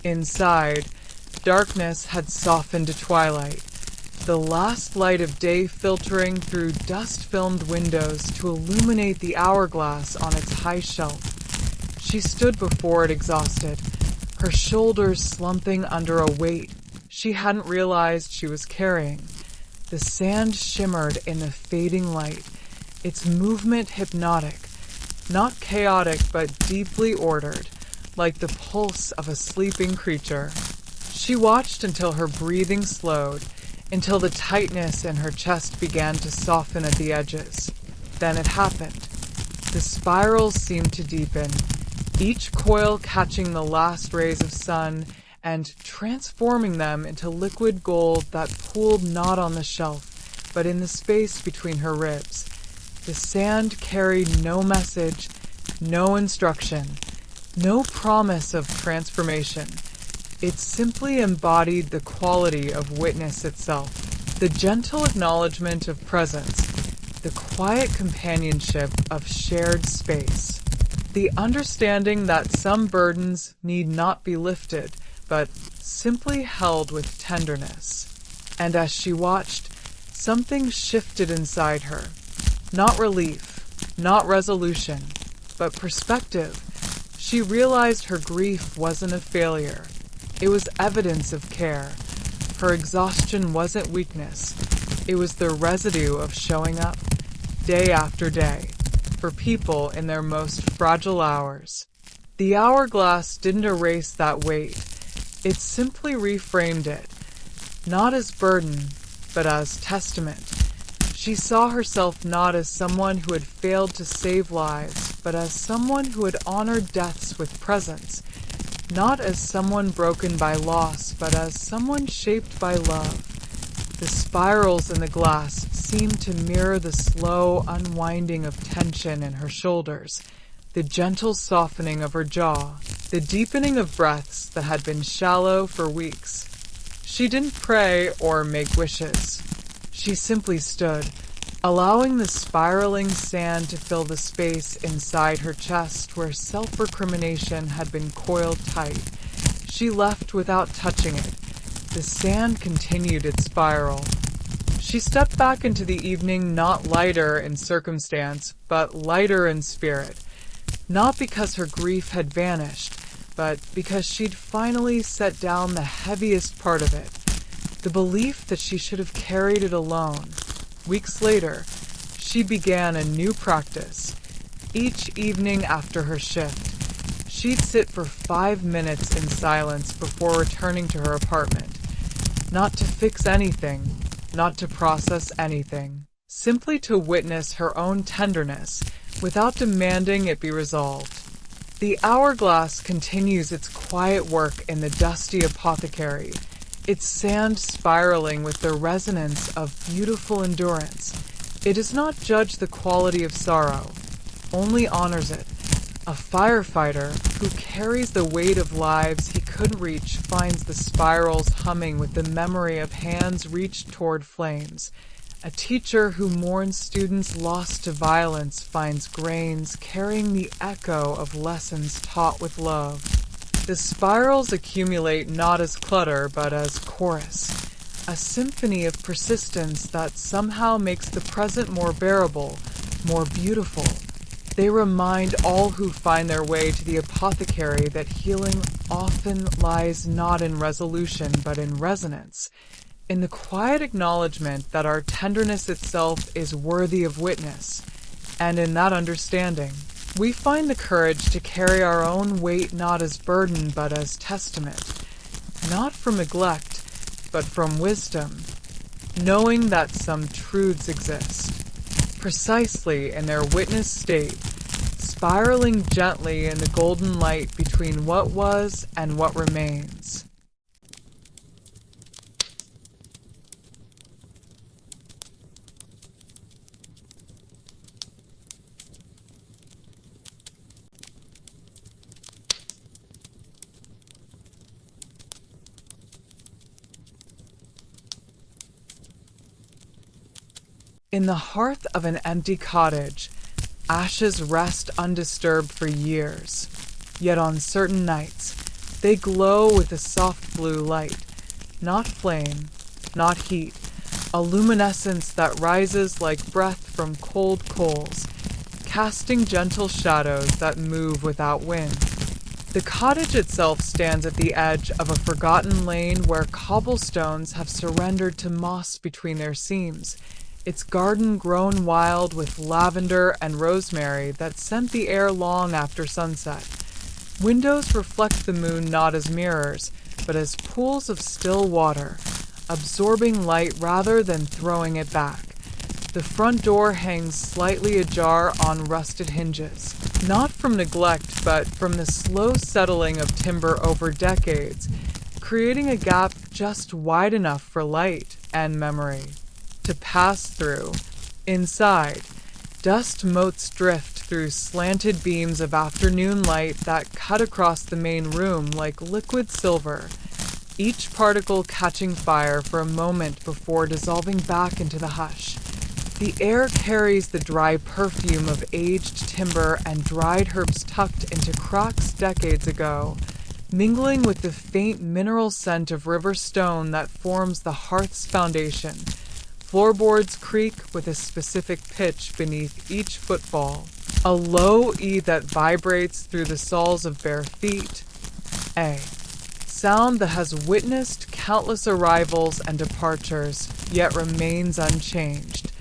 Inside, darkness had softened to twilight, the last light of day filtering through dust-filmed windows to illuminate the hourglass on its high shelf. She stood before it exhausted, her shoulders slumping under a weight she hadn't realized she was carrying. The sand shimmered in the fading light, its movement hypnotic, not chaotic but deeply ordered, like the pulse of a sleeping creature. She watched until her breathing slowed, until the tightness in her chest began to soften at the edges. Then it happened. The spirals seemed to deepen, each coil catching the last rays of sun and transforming them into liquid gold that pooled not on the shelf, but in the space between her ribs. The sand carried no message, no instruction, no promise of transformation. It simply embodied the quality of witness itself, the gentle acknowledgement of presence, the quiet companionship of shared space, the understanding that some burdens need not be lifted, but simply held with tenderness. And as she watched, something shifted inside her. Not relief, not resolution, but perspective. She realized her grief wasn't a failure. It was evidence of care. Her exhaustion wasn't weakness. It was the residue of showing up, day after day, for people in their most fragile hours. The hourglass didn't erase that weight. It simply reframed it, not as burden, but as testament. She saw herself not as someone who had failed to save lives, but as someone who had honored deaths with presence, not as someone broken by loss, but as someone shaped by love. The spirals in the glass seemed to mirror the slow unwinding of tension in her shoulders, the gentle softening of her jaw. the deepening of breaths that had been shallow for weeks. She didn't pray or make wishes. She simply stood, allowing the spiraling sand to fill the space inside her chest where self-recrimination had been coiled tight. She left without touching it. The sand continued its spiral. She stepped back into the evening not lighter in circumstance, but lighter in spirit. Not because her grief had vanished, but because she'd finally set down the heaviest part of it, the belief that she should have carried it alone. Weeks later, she began a new practice. Each evening after her shift, she'd sit for 5 minutes in silence before returning to her apartment. Not to fix anything, not to process anything, simply to witness her own tenderness without demanding it be resolved. The hourglass continues its quiet work in the dusty apothecary, its sand spiraling with the resonance of beautiful endurance. It does not judge the quality of sorrow, only honors it. A firefighter who carries the weight of lives he couldn't reach finds the spirals humming with the memory of hands reached toward flames. A teacher who mourns students lost to violence finds grains carrying the echo of lessons taught with love. The spirals accumulate not as clutter but as chorus, a symphony of persistence that somehow makes the present more bearable, more beautiful. They remind all who find their way to the apothecary that healing often lies not in resolution but in resonance, in the quiet acknowledgement that our tenderness itself is worthy of witness, and in that understanding, we find the courage to carry our own weight not as burden but as testament, not from neglect but from wisdom, knowing that some truths exist, precisely in their witness state, spiraling gently in the golden light between what was and what remains. In the hearth of an empty cottage, ashes rest undisturbed for years. Yet on certain nights, they glow with a soft blue light, not flame, not heat, a luminescence that rises like breath from cold coals, casting gentle shadows that move without wind. The cottage itself stands at the edge of a forgotten lane where cobblestones have surrendered to moss between their seams, its garden grown wild with lavender and rosemary that scent the air long after sunset. Windows reflect the moon not as mirrors, but as pools of still water, absorbing light rather than throwing it back. The front door hangs slightly ajar on rusted hinges, not from neglect, but from the slow settling of timber over decades, creating a gap just wide enough for light and memory to pass through. Inside, dust motes drift through slanted beams of afternoon light that cut across the main room like liquid silver, each particle catching fire for a moment before dissolving back into the hush. The air carries the dry perfume of aged timber and dried herbs tucked into cracks decades ago, mingling with the faint mineral scent of river stone that forms the hearth's foundation. Floorboards creak with a specific pitch beneath each footfall, a low E that vibrates through the soles of bare feet. A sound that has witnessed countless arrivals and departures, yet remains unchanged,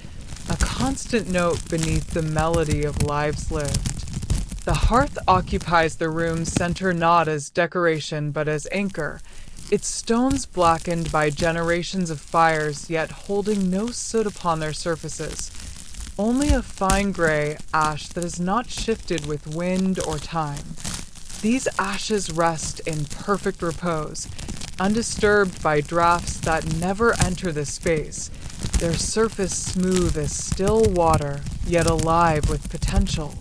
a constant note beneath the melody of lives lived. The hearth occupies the room's center not as decoration but as anchor, its stones blackened by generations of fires, yet holding no soot upon their surfaces, only a fine gray ash that has not shifted with wind or time. These ashes rest in perfect repose, undisturbed by drafts that never enter the space, their surface smooth as still water, yet alive with potential,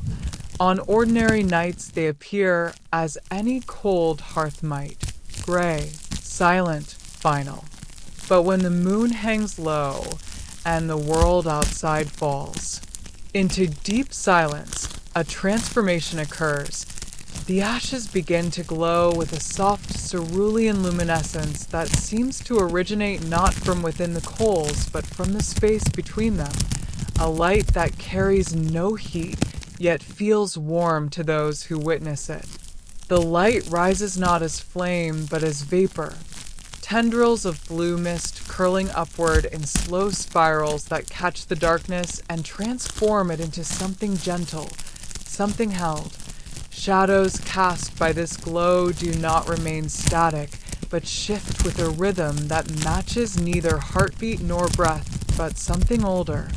On ordinary nights they appear as any cold hearth might, gray, silent, final. But when the moon hangs low and the world outside falls into deep silence, a transformation occurs. The ashes begin to glow with a soft cerulean luminescence that seems to originate not from within the coals but from the space between them, a light that carries no heat yet feels warm to those who witness it. The light rises not as flame but as vapor, tendrils of blue mist curling upward in slow spirals that catch the darkness and transform it into something gentle, something held. Shadows cast by this glow do not remain static, but shift with a rhythm that matches neither heartbeat nor breath, but something older.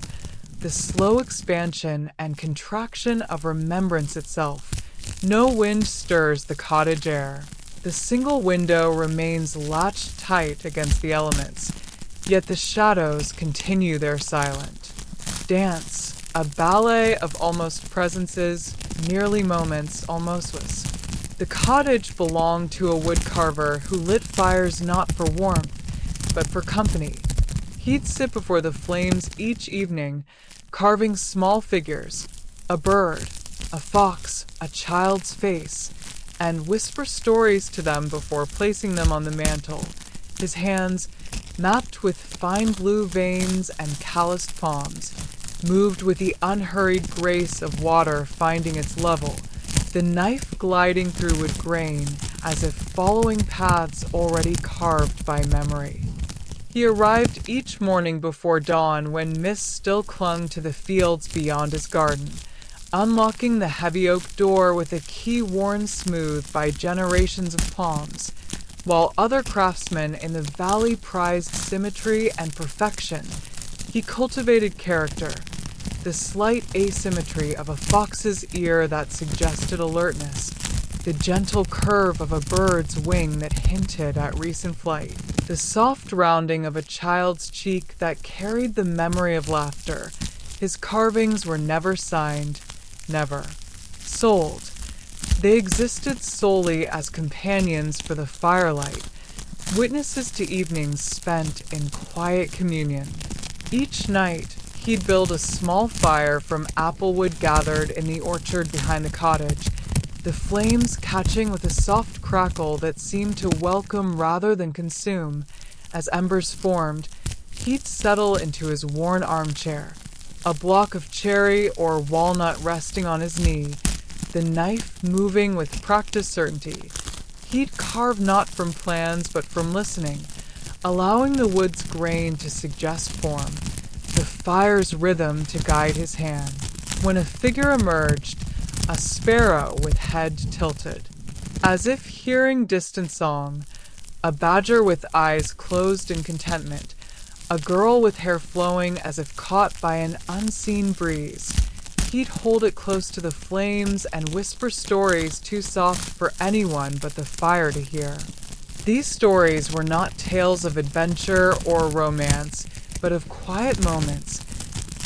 The slow expansion and contraction of remembrance itself. No wind stirs the cottage air. The single window remains latched tight against the elements, yet the shadows continue their silent dance, a ballet of almost presences, nearly moments, almostless. The cottage belonged to a woodcarver who lit fires not for warmth, but for company. He'd sit before the flames each evening, carving small figures, a bird, a fox, a child's face, and whisper stories to them before placing them on the mantel, his hands, mapped with fine blue veins and calloused palms, moved with the unhurried grace of water finding its level, the knife gliding through with grain as if following paths already carved by memory. He arrived each morning before dawn when mist still clung to the fields beyond his garden, unlocking the heavy oak door with a key worn smooth by generations of palms, while other craftsmen in the valley prized symmetry and perfection. He cultivated character, the slight asymmetry of a fox's ear that suggested alertness, the gentle curve of a bird's wing that hinted at recent flight, the soft rounding of a child's cheek that carried the memory of laughter. His carvings were never signed, never sold. They existed solely as companions for the firelight, witnesses to evenings spent in quiet communion. Each night, he'd build a small fire from applewood gathered in the orchard behind the cottage, the flames catching with a soft crackle that seemed to welcome rather than consume. As embers formed, he'd settle into his worn armchair, a block of cherry or walnut resting on his knee, the knife moving with practiced certainty. He'd carve not from plans but from listening, allowing the wood's grain to suggest form, the fire's rhythm to guide his hand. When a figure emerged, a sparrow with head tilted, as if hearing distant song, a badger with eyes closed in contentment, a girl with hair flowing as if caught by an unseen breeze. He'd hold it close to the flames and whisper stories too soft for anyone but the fire to hear. These stories were not tales of adventure or romance, but of quiet moments,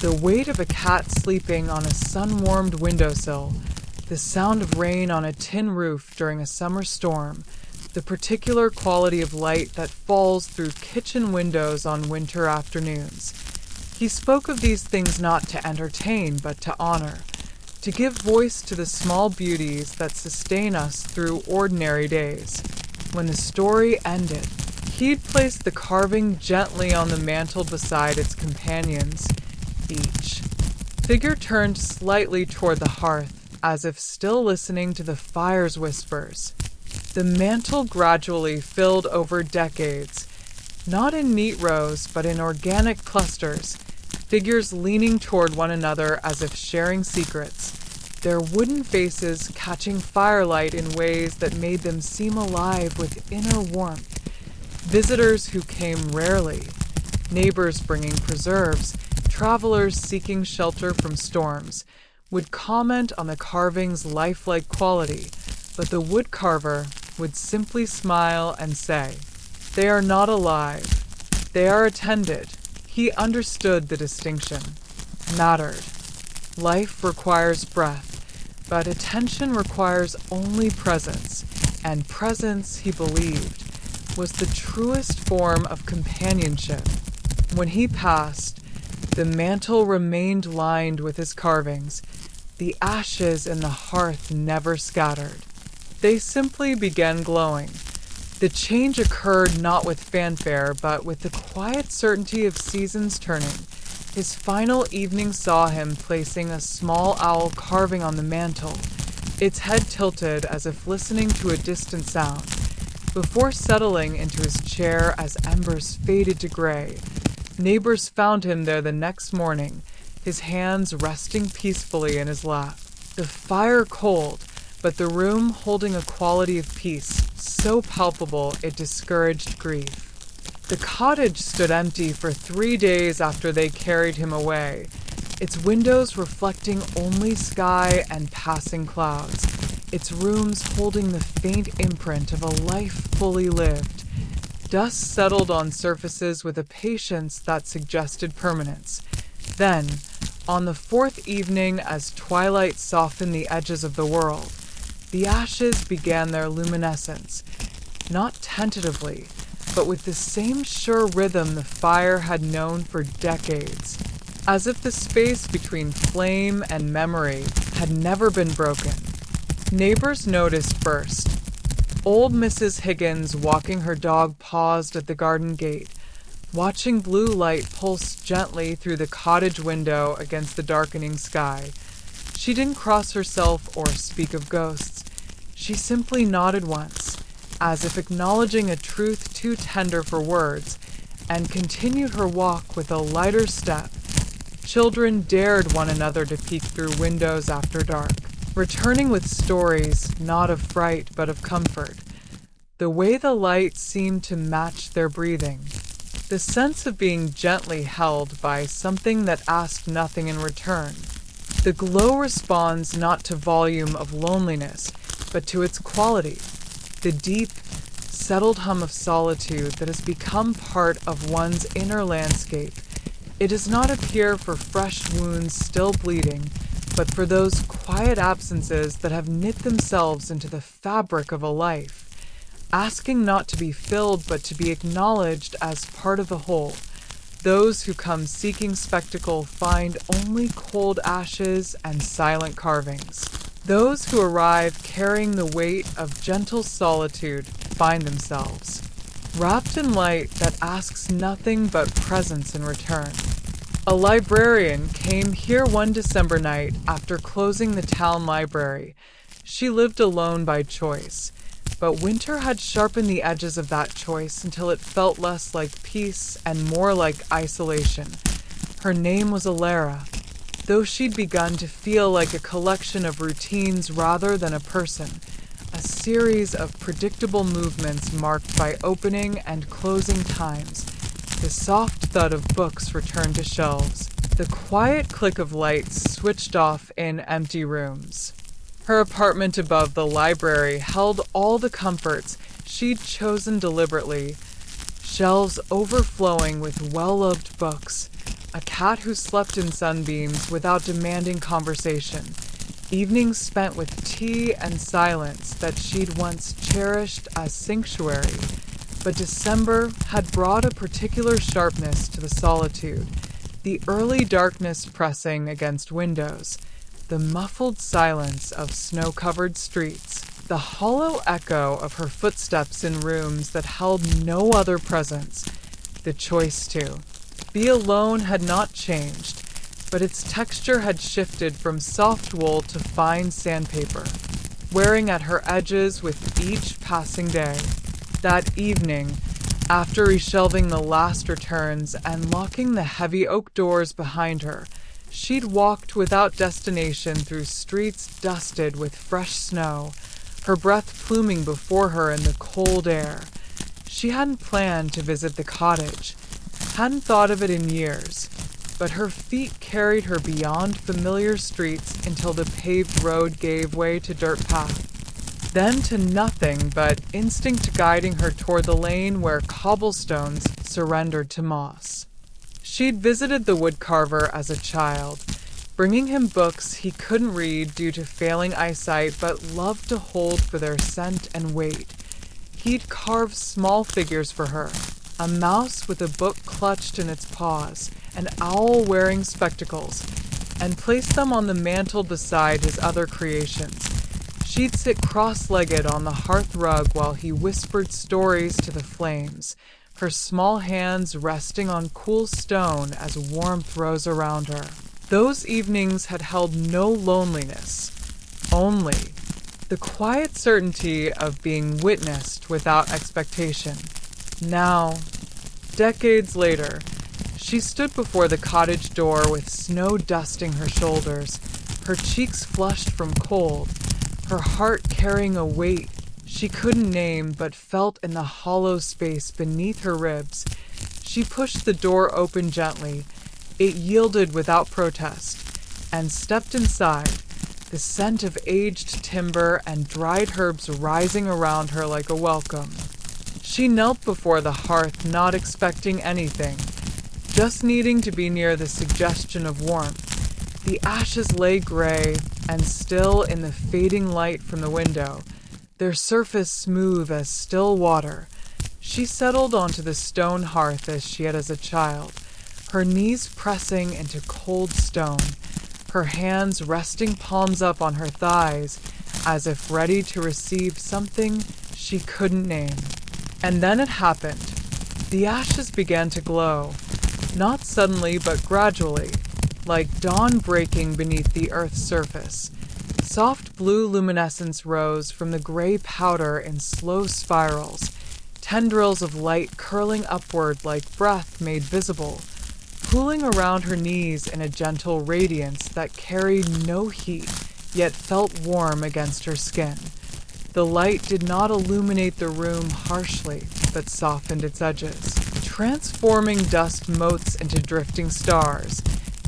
the weight of a cat sleeping on a sun-warmed windowsill, the sound of rain on a tin roof during a summer storm, the particular quality of light that falls through kitchen windows on winter afternoons. He spoke of these things not to entertain, but to honor, to give voice to the small beauties that sustain us through ordinary days. When the story ended, he'd place the carving gently on the mantel beside its companions. Each figure turned slightly toward the hearth, as if still listening to the fire's whispers. The mantel gradually filled over decades, not in neat rows, but in organic clusters, figures leaning toward one another as if sharing secrets, their wooden faces catching firelight in ways that made them seem alive with inner warmth. Visitors who came rarely, neighbors bringing preserves, travelers seeking shelter from storms, would comment on the carving's lifelike quality, but the woodcarver would simply smile and say, "They are not alive. They are attended." He understood the distinction. Mattered. Life requires breath. But attention requires only presence, and presence, he believed, was the truest form of companionship. When he passed, the mantel remained lined with his carvings. The ashes in the hearth never scattered. They simply began glowing. The change occurred not with fanfare, but with the quiet certainty of seasons turning. His final evening saw him placing a small owl carving on the mantel, its head tilted as if listening to a distant sound. Before settling into his chair as embers faded to gray, neighbors found him there the next morning, his hands resting peacefully in his lap. The fire cold, but the room holding a quality of peace so palpable it discouraged grief. The cottage stood empty for 3 days after they carried him away, its windows reflecting only sky and passing clouds, its rooms holding the faint imprint of a life fully lived. Dust settled on surfaces with a patience that suggested permanence. Then, on the 4th evening, as twilight softened the edges of the world, the ashes began their luminescence, not tentatively, but with the same sure rhythm the fire had known for decades, as if the space between flame and memory had never been broken. Neighbors noticed first. Old Mrs. Higgins, walking her dog, paused at the garden gate, watching blue light pulse gently through the cottage window against the darkening sky. She didn't cross herself or speak of ghosts. She simply nodded once, as if acknowledging a truth too tender for words, and continued her walk with a lighter step. Children dared one another to peek through windows after dark, returning with stories not of fright but of comfort. The way the light seemed to match their breathing, the sense of being gently held by something that asked nothing in return. The glow responds not to volume of loneliness, but to its quality, the deep, settled hum of solitude that has become part of one's inner landscape. It does not appear for fresh wounds still bleeding, but for those quiet absences that have knit themselves into the fabric of a life, asking not to be filled but to be acknowledged as part of the whole. Those who come seeking spectacle find only cold ashes and silent carvings. Those who arrive carrying the weight of gentle solitude find themselves wrapped in light that asks nothing but presence in return. A librarian came here one December night after closing the town library. She lived alone by choice, but winter had sharpened the edges of that choice until it felt less like peace and more like isolation. Her name was Alara, though she'd begun to feel like a collection of routines rather than a person, a series of predictable movements marked by opening and closing times. The soft thud of books returned to shelves, the quiet click of lights switched off in empty rooms. Her apartment above the library held all the comforts she'd chosen deliberately, shelves overflowing with well-loved books, a cat who slept in sunbeams without demanding conversation, evenings spent with tea and silence that she'd once cherished as sanctuary. But December had brought a particular sharpness to the solitude, the early darkness pressing against windows, the muffled silence of snow-covered streets, the hollow echo of her footsteps in rooms that held no other presence, the choice to be alone had not changed, but its texture had shifted from soft wool to fine sandpaper, wearing at her edges with each passing day. That evening, after reshelving the last returns and locking the heavy oak doors behind her, she'd walked without destination through streets dusted with fresh snow, her breath pluming before her in the cold air. She hadn't planned to visit the cottage, hadn't thought of it in years, but her feet carried her beyond familiar streets until the paved road gave way to dirt path. Then to nothing but instinct guiding her toward the lane where cobblestones surrendered to moss. She'd visited the woodcarver as a child, bringing him books he couldn't read due to failing eyesight but loved to hold for their scent and weight. He'd carve small figures for her, a mouse with a book clutched in its paws, an owl wearing spectacles, and place them on the mantel beside his other creations. She'd sit cross-legged on the hearth rug while he whispered stories to the flames, her small hands resting on cool stone as warmth rose around her. Those evenings had held no loneliness, only the quiet certainty of being witnessed without expectation. Now, decades later, she stood before the cottage door with snow dusting her shoulders, her cheeks flushed from cold, her heart carrying a weight she couldn't name but felt in the hollow space beneath her ribs. She pushed the door open gently. It yielded without protest, and stepped inside, the scent of aged timber and dried herbs rising around her like a welcome. She knelt before the hearth, not expecting anything, just needing to be near the suggestion of warmth. The ashes lay gray and still in the fading light from the window, their surface smooth as still water. She settled onto the stone hearth as she had as a child, her knees pressing into cold stone, her hands resting palms up on her thighs, as if ready to receive something she couldn't name. And then it happened. The ashes began to glow, not suddenly but gradually, like dawn breaking beneath the earth's surface. Soft blue luminescence rose from the gray powder in slow spirals, tendrils of light curling upward like breath made visible, pooling around her knees in a gentle radiance that carried no heat, yet felt warm against her skin. The light did not illuminate the room harshly, but softened its edges, transforming dust motes into drifting stars,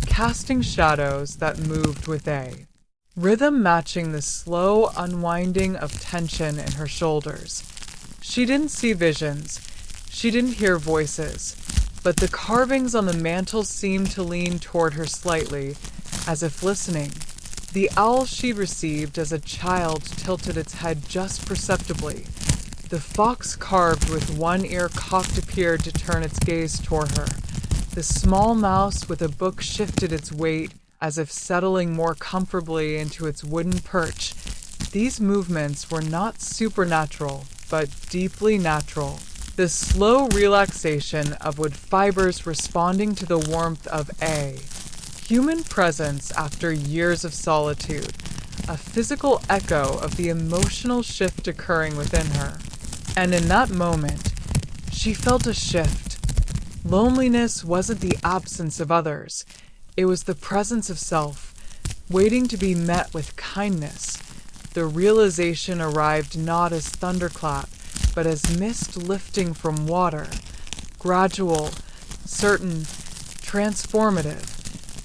casting shadows that moved with they, rhythm matching the slow unwinding of tension in her shoulders. She didn't see visions, she didn't hear voices, but the carvings on the mantel seemed to lean toward her slightly, as if listening. The owl she'd received as a child tilted its head just perceptibly. The fox carved with one ear cocked appeared to turn its gaze toward her. The small mouse with a book shifted its weight, as if settling more comfortably into its wooden perch. These movements were not supernatural, but deeply natural. The slow relaxation of wood fibers responding to the warmth of a human presence after years of solitude, a physical echo of the emotional shift occurring within her. And in that moment, she felt a shift. Loneliness wasn't the absence of others. It was the presence of self, waiting to be met with kindness. The realization arrived not as thunderclap, but as mist lifting from water, gradual, certain, transformative.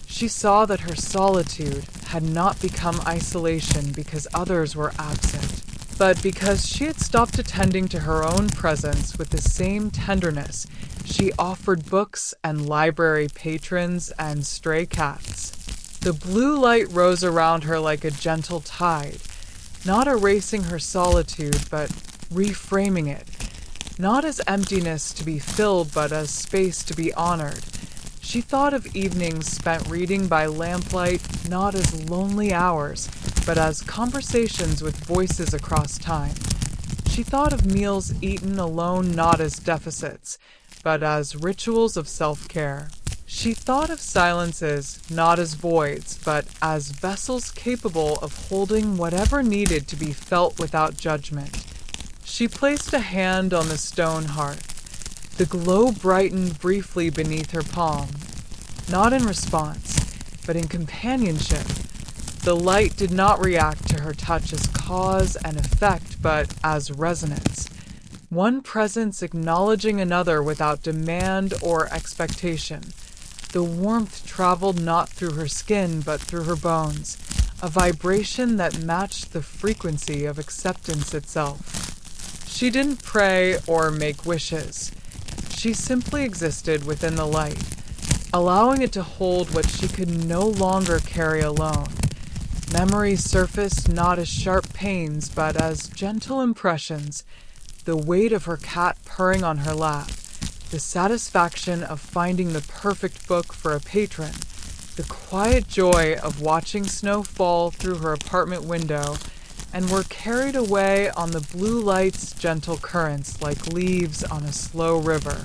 She saw that her solitude had not become isolation because others were absent, but because she had stopped attending to her own presence with the same tenderness she offered books and library patrons and stray cats. The blue light rose around her like a gentle tide, not erasing her solitude, but reframing it, not as emptiness to be filled, but as space to be honored. She thought of evenings spent reading by lamplight not as lonely hours, but as conversations with voices across time. She thought of meals eaten alone not as deficits, but as rituals of self-care. She thought of silences not as voids, but as vessels capable of holding whatever needed to be felt without judgment. She placed a hand on the stone hearth. The glow brightened briefly beneath her palm, not in response, but in companionship. The light did not react to her touch as cause and effect, but as resonance. One presence acknowledging another without demand or expectation. The warmth traveled not through her skin, but through her bones, a vibration that matched the frequency of acceptance itself. She didn't pray or make wishes. She simply existed within the light, allowing it to hold what she could no longer carry alone. Memories surfaced not as sharp pains, but as gentle impressions, the weight of her cat purring on her lap, the satisfaction of finding the perfect book for a patron, the quiet joy of watching snow fall through her apartment window, and were carried away on the blue light's gentle currents like leaves on a slow river.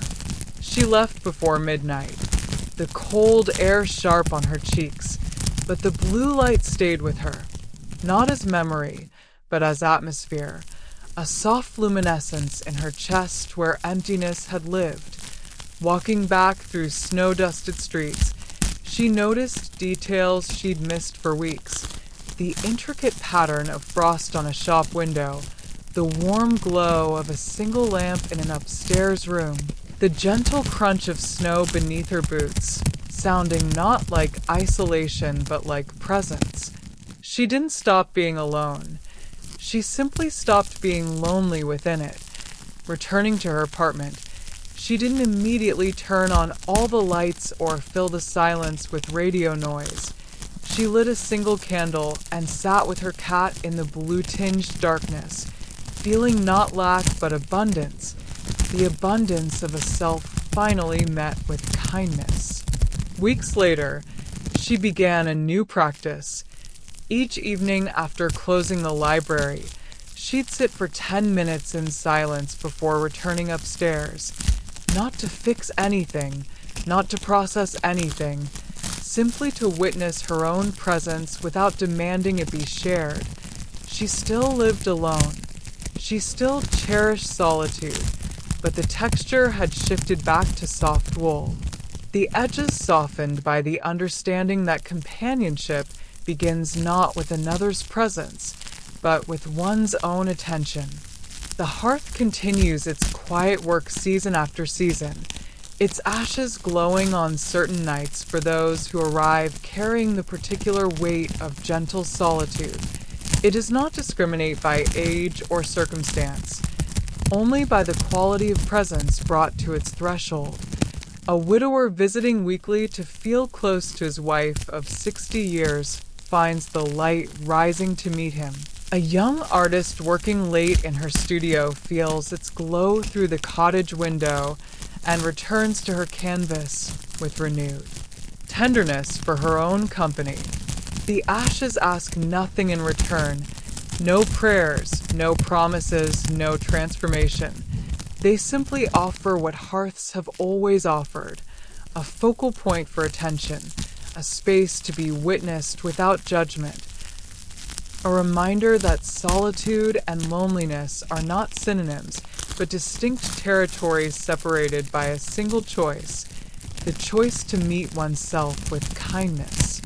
She left before midnight, the cold air sharp on her cheeks, but the blue light stayed with her, not as memory, but as atmosphere, a soft luminescence in her chest where emptiness had lived. Walking back through snow-dusted streets, she noticed details she'd missed for weeks. The intricate pattern of frost on a shop window, the warm glow of a single lamp in an upstairs room, the gentle crunch of snow beneath her boots, sounding not like isolation but like presence. She didn't stop being alone. She simply stopped being lonely within it. Returning to her apartment, she didn't immediately turn on all the lights or fill the silence with radio noise. She lit a single candle and sat with her cat in the blue-tinged darkness, feeling not lack but abundance, the abundance of a self finally met with kindness. Weeks later, she began a new practice. Each evening after closing the library, she'd sit for 10 minutes in silence before returning upstairs, not to fix anything, not to process anything, simply to witness her own presence without demanding it be shared. She still lived alone. She still cherished solitude, but the texture had shifted back to soft wool. The edges softened by the understanding that companionship begins not with another's presence, but with one's own attention. The hearth continues its quiet work season after season, its ashes glowing on certain nights for those who arrive carrying the particular weight of gentle solitude. It does not discriminate by age or circumstance, only by the quality of presence brought to its threshold. A widower visiting weekly to feel close to his wife of 60 years finds the light rising to meet him. A young artist working late in her studio feels its glow through the cottage window and returns to her canvas with renewed tenderness for her own company. The ashes ask nothing in return, no prayers, no promises, no transformation. They simply offer what hearths have always offered, a focal point for attention, a space to be witnessed without judgment, a reminder that solitude and loneliness are not synonyms, but distinct territories separated by a single choice, the choice to meet oneself with kindness.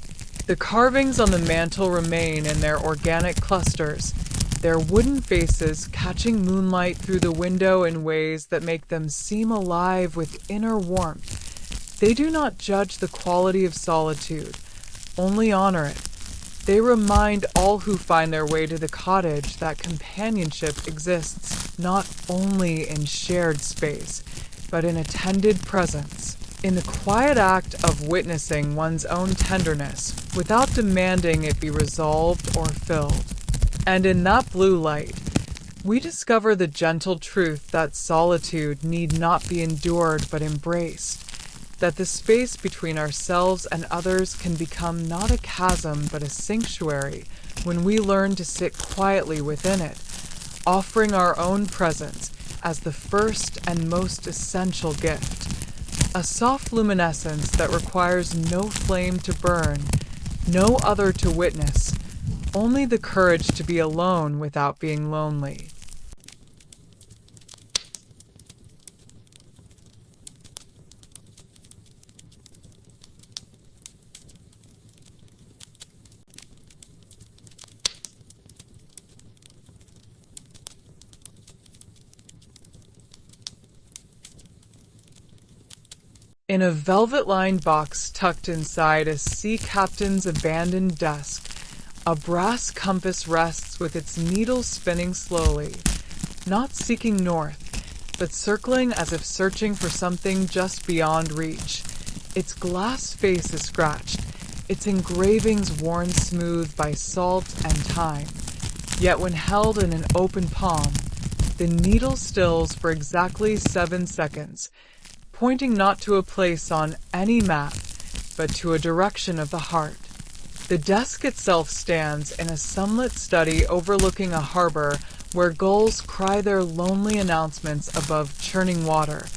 The carvings on the mantel remain in their organic clusters, their wooden faces catching moonlight through the window in ways that make them seem alive with inner warmth. They do not judge the quality of solitude, only honor it. They remind all who find their way to the cottage that companionship exists not only in shared space, but in attended presence, in the quiet act of witnessing one's own tenderness without demanding it be resolved or filled. And in that blue light, we discover the gentle truth that solitude need not be endured but embraced, that the space between ourselves and others can become not a chasm but a sanctuary when we learn to sit quietly within it, offering our own presence as the first and most essential gift, a soft luminescence that requires no flame to burn, no other to witness, only the courage to be alone without being lonely. In a velvet-lined box tucked inside a sea captain's abandoned desk, a brass compass rests with its needle spinning slowly, not seeking north, but circling as if searching for something just beyond reach. Its glass face is scratched, its engravings worn smooth by salt and time. Yet when held in an open palm, the needle stills for exactly 7 seconds, pointing not to a place on any map, but to a direction of the heart. The desk itself stands in a sunlit study overlooking a harbor where gulls cry their lonely announcements above churning water,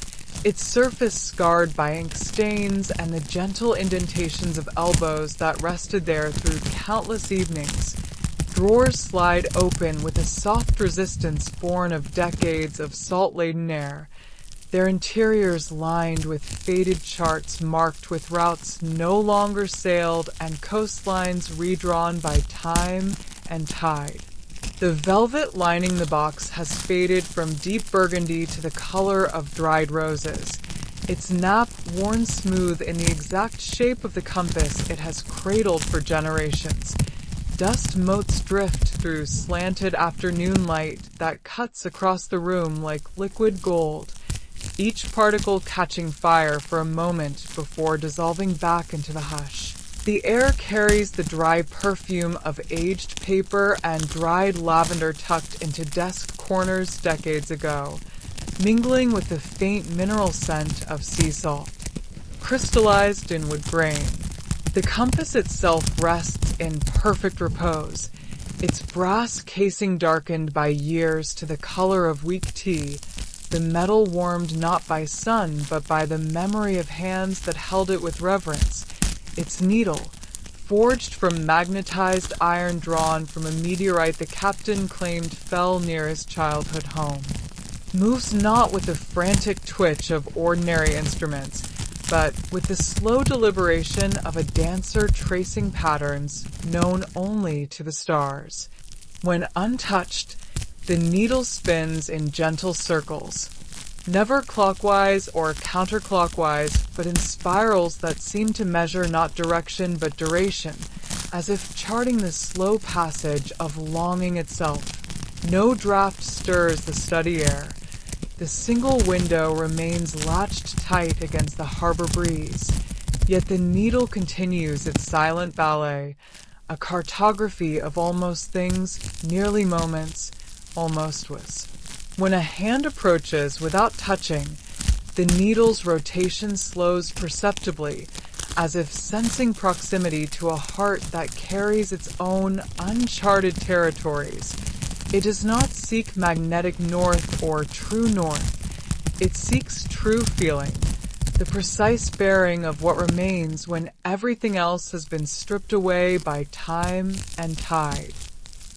its surface scarred by ink stains and the gentle indentations of elbows that rested there through countless evenings. Drawers slide open with a soft resistance born of decades of salt-laden air, their interiors lined with faded charts marked with routes no longer sailed and coastlines redrawn by time and tide. The velvet lining the box has faded from deep burgundy to the color of dried roses, its nap worn smooth in the exact shape of the compass it has cradled for generations. Dust motes drift through slanted afternoon light that cuts across the room like liquid gold, each particle catching fire for a moment before dissolving back into the hush. The air carries the dry perfume of aged paper and dried lavender tucked into desk corners decades ago, mingling with the faint mineral scent of sea salt, crystallized in wood grain. The compass itself rests in perfect repose, its brass casing darkened by years to the color of weak tea, the metal warmed not by sun but by the memory of hands that held it with reverence, its needle, forged from magnetized iron drawn from a meteorite the captain claimed fell near his childhood home, moves not with the frantic twitch of ordinary instruments, but with the slow deliberation of a dancer tracing patterns known only to the stars. When untouched, the needle spins in gentle circles, never clockwise or counterclockwise, but in spirals that seem to measure not direction but duration, as if charting the slow passage of longing itself. No draft stirs the study air. The single window remains latched tight against the harbor breeze, yet the needle continues its silent ballet, a cartography of almost things, nearly moments, almost was. When a hand approaches without touching, the needle's rotation slows perceptibly, as if sensing proximity to a heart that carries its own uncharted territories. It does not seek magnetic north or true north. It seeks true feeling, the precise bearing of what remains when everything else has been stripped away by time and tide.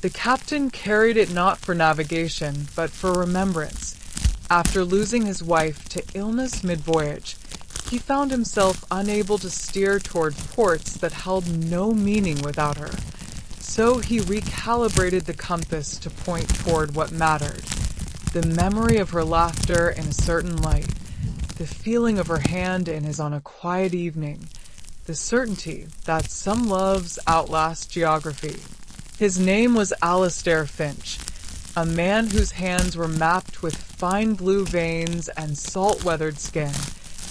The captain carried it not for navigation, but for remembrance. After losing his wife to illness mid-voyage, he found himself unable to steer toward ports that held no meaning without her. So he recalibrated the compass to point toward what mattered, the memory of her laughter in a certain light, the feeling of her hand in his on a quiet evening, the certainty that some loves outlast geography. His name was Alistair Finch, a man whose hands were mapped with fine blue veins and salt-weathered skin,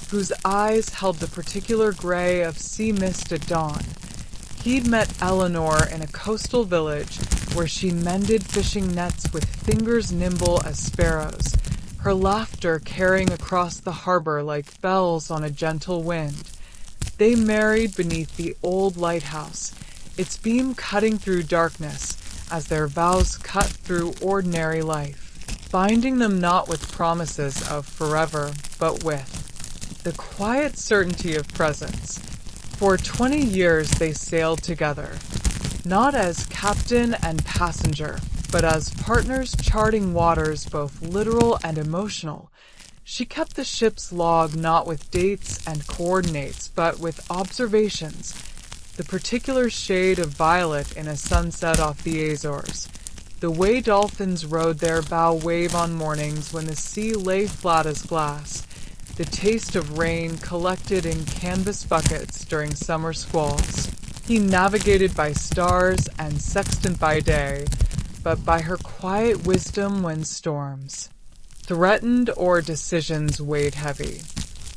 whose eyes held the particular gray of sea mist at dawn. He'd met Eleanor in a coastal village where she mended fishing nets with fingers nimble as sparrows, her laughter carrying across the harbor like bells on a gentle wind. They married beneath the old lighthouse, its beam cutting through darkness as their vows cut through ordinary life, binding them not with promises of forever, but with the quiet certainty of presence. For 20 years they sailed together, not as captain and passenger, but as partners charting waters both literal and emotional. She kept the ship's log not with dates and coordinates, but with observations, the particular shade of violet in a sunset off the Azores, the way dolphins rode their bow wave on mornings when the sea lay flat as glass, the taste of rain collected in canvas buckets during summer squalls. He navigated by stars and sextant by day, but by her quiet wisdom when storms threatened or decisions weighed heavy.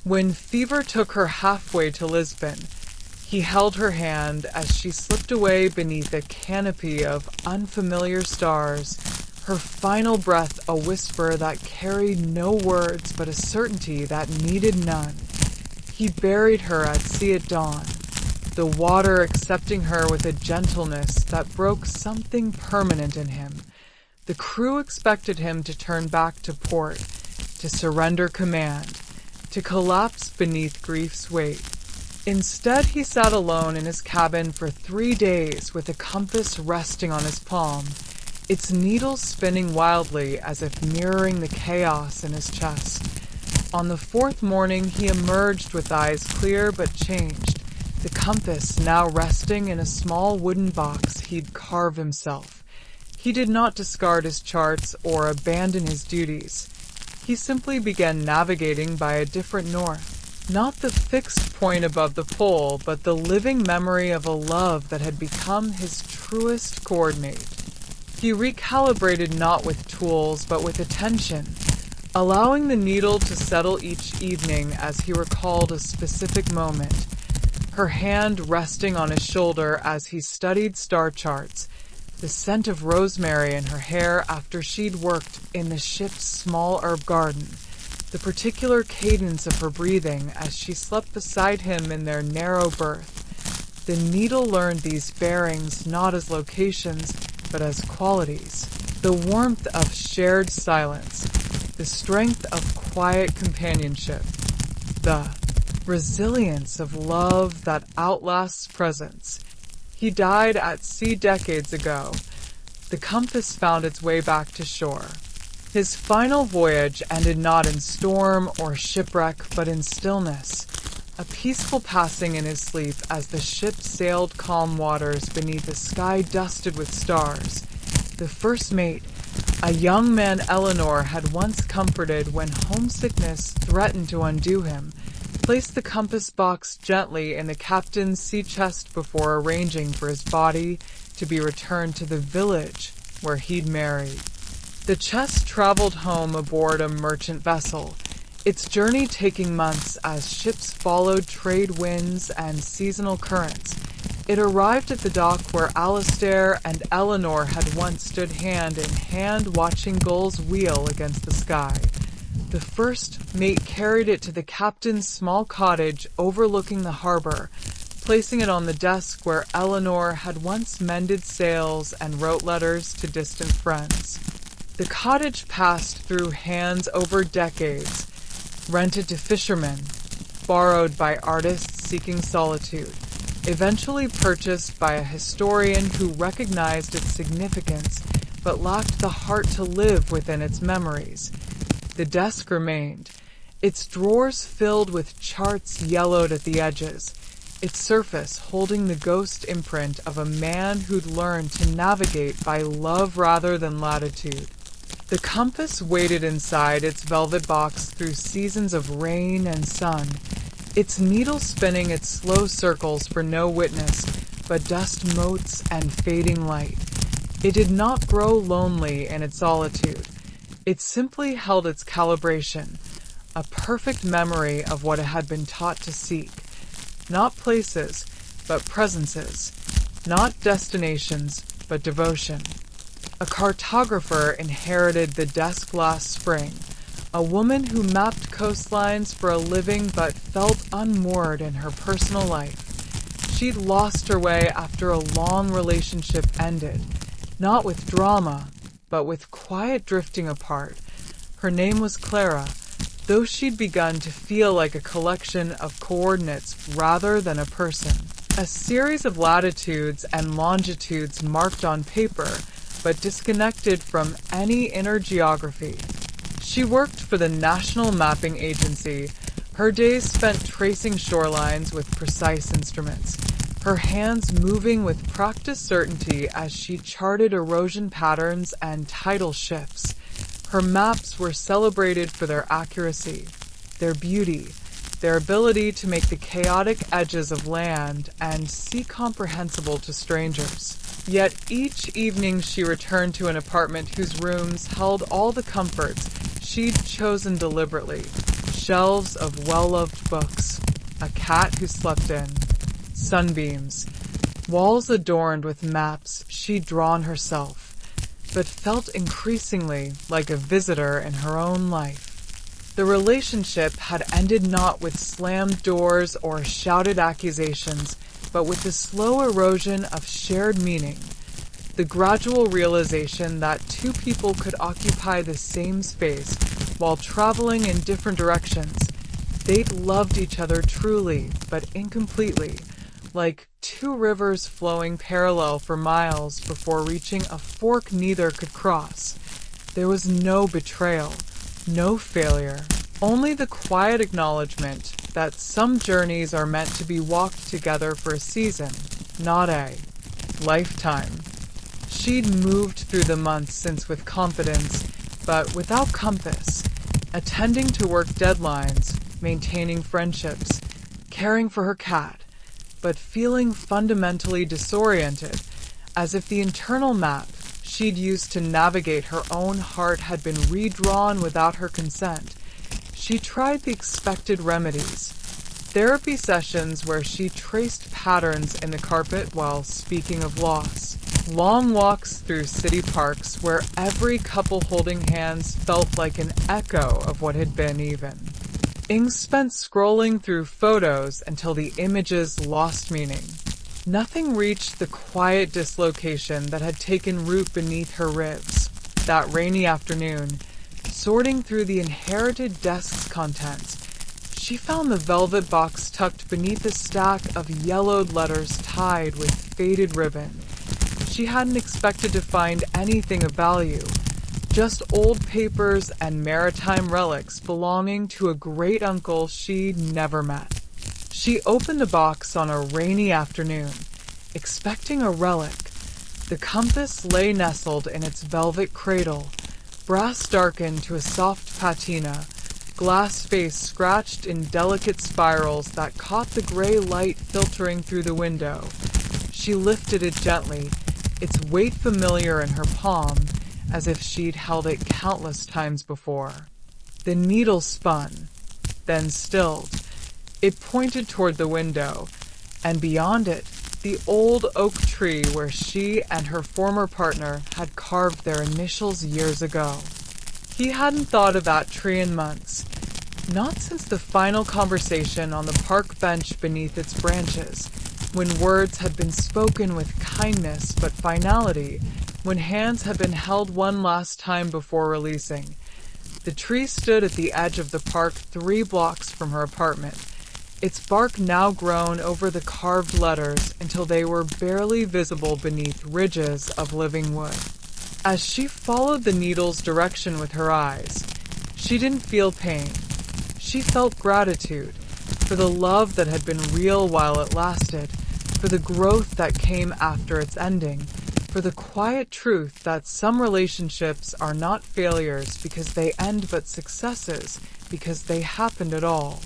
When fever took her halfway to Lisbon, he held her hand as she slipped away beneath a canopy of unfamiliar stars, her final breath a whisper that carried no words but a certainty that needed none. He buried her at sea at dawn, the water accepting her with a gentleness that broke something permanent in him. The crew expected him to turn back to port, to surrender command, to collapse beneath grief's weight. Instead, he sat alone in his cabin for 3 days with a compass resting on his palm, its needle spinning wildly as if mirroring the chaos in his chest. On the 4th morning, he emerged with eyes clear but changed, the compass now resting in a small wooden box he'd carved himself. He did not discard his charts or abandon his duties. He simply began navigating by a different north, not the fixed point above the pole, but the living memory of a love that had become his truest coordinate. He recalibrated not with tools, but with attention, allowing the needle to settle each evening as he recalled a specific moment, her hand resting on his shoulder as he studied star charts, the scent of rosemary in her hair after she'd worked in the ship's small herb garden, the particular cadence of her breathing as she slept beside him in their narrow berth. The needle learned these bearings not as locations, but as qualities. The warmth of shared silence, the strength of quiet companionship, the resilience of love that outlasts presence. He died at sea decades ago. The compass found its way back to shore. His final voyage ended not in storm or shipwreck, but in stillness, a peaceful passing in his sleep as the ship sailed calm waters beneath a sky dusted with stars. The first mate, a young man Eleanor had once comforted when homesickness threatened to undo him, placed the compass box gently in the captain's sea chest before arranging for his body to be returned to the village where he'd married. The chest traveled home aboard a merchant vessel, its journey taking months as ships followed trade winds and seasonal currents. It arrived at the dock where Alistair and Eleanor had once stood hand in hand watching gulls wheel against the sky. The first mate carried it to the captain's small cottage overlooking the harbor, placing it on the desk where Eleanor had once mended sails and wrote letters to distant friends. The cottage passed through hands over decades, rented to fishermen, borrowed by artists seeking solitude, eventually purchased by a historian who recognized its significance but lacked the heart to live within its memories. The desk remained, its drawers filled with charts yellowed at the edges, its surface holding the ghost imprint of a man who'd learned to navigate by love rather than latitude. The compass waited inside its velvet box through seasons of rain and sun, its needle spinning its slow circles for no witness but dust motes and fading light. It did not grow lonely in its solitude. It simply held its calibration, a perfect memory of what it had been taught to seek. Not places, but presences. Not destinations, but devotion. A cartographer inherited the desk last spring, a woman who mapped coastlines for a living but felt unmoored in her personal life. She'd lost her way after a long relationship ended, not with drama, but with quiet drifting apart. Her name was Clara, though she'd begun to feel like a collection of coordinates rather than a person. A series of latitudes and longitudes marked on paper, but disconnected from any inner geography. She worked for the National Mapping Agency, her days spent tracing shorelines with precise instruments, her hands moving with practiced certainty as she charted erosion patterns and tidal shifts. Her maps were celebrated for their accuracy, their beauty, their ability to make the chaotic edges of land and sea comprehensible to strangers. Yet each evening she returned to an apartment whose rooms held all the comforts she'd chosen deliberately. shelves of well-loved books, a cat who slept in, sunbeams, walls adorned with maps she'd drawn herself, but felt increasingly like a visitor in her own life. The relationship had ended not with slammed doors or shouted accusations, but with the slow erosion of shared meaning, the gradual realization that two people could occupy the same space while traveling in different directions. They'd loved each other truly, but incompletely, like two rivers flowing parallel for miles before reaching a fork neither could cross. There was no betrayal, no failure, only the quiet acknowledgement that some journeys are meant to be walked together for a season, not a lifetime. She'd moved through the months since with confidence, but without compass, attending to work deadlines, maintaining friendships, caring for her cat, but feeling fundamentally disoriented, as if the internal map she'd used to navigate her own heart had been redrawn without her consent. She tried the expected remedies, therapy sessions where she traced patterns in the carpet while speaking of loss, long walks through city parks where every couple holding hands felt like an echo of what had been even. Ings spent scrolling through photos until the images lost meaning. Nothing reached the quiet dislocation that had taken root beneath her ribs. That rainy afternoon, sorting through the inherited desk's contents, she found the velvet box tucked beneath a stack of yellowed letters tied with faded ribbon. She hadn't expected to find anything of value, just old papers and maritime relics belonging to a great-uncle she'd never met. She opened the box on a rainy afternoon, expecting a relic. The compass lay nestled in its velvet cradle, brass darkened to a soft patina, glass face scratched in delicate spirals that caught the gray light filtering through the window. She lifted it gently, its weight familiar in her palm, as if she'd held it countless times before. The needle spun, then stilled. It pointed toward the window, and beyond it, the old oak tree where she and her former partner had carved their initials years ago. He hadn't thought of that tree in months, not since the final conversation on the park bench beneath its branches, when words had been spoken with kindness but finality, when hands had been held one last time before releasing. The tree stood at the edge of the park 3 blocks from her apartment, its bark now grown over the carved letters until they were barely visible beneath ridges of living wood. As she followed the needle's direction with her eyes, she didn't feel pain. She felt gratitude for the love that had been real while it lasted, for the growth that came after its ending, for the quiet truth that some relationships are not failures because they end but successes because they happened at all.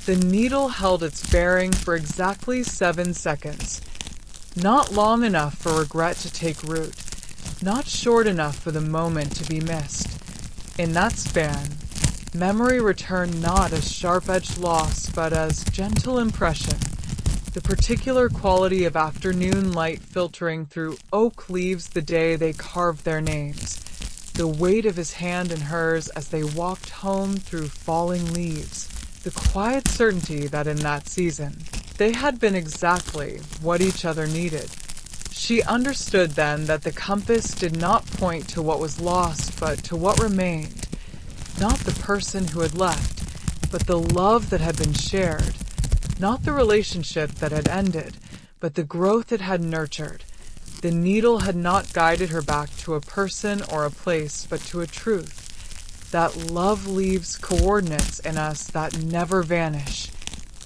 The needle held its bearing for exactly 7 seconds. Not long enough for regret to take root, not short enough for the moment to be missed. In that span, memory returned not as sharp-edged loss but as gentle impression. The particular quality of afternoon light filtering through oak leaves the day they carved their names, the weight of his hand in hers as they walked home through falling leaves, the quiet certainty that in that season they had been exactly what each other needed. She understood then that the compass did not point to what was lost but to what remained, not the person who had left, but the love that had been shared. Not the relationship that had ended, but the growth it had nurtured. The needle had not guided her back to a person or a place, but to a truth. That love leaves coordinates in us that never vanish,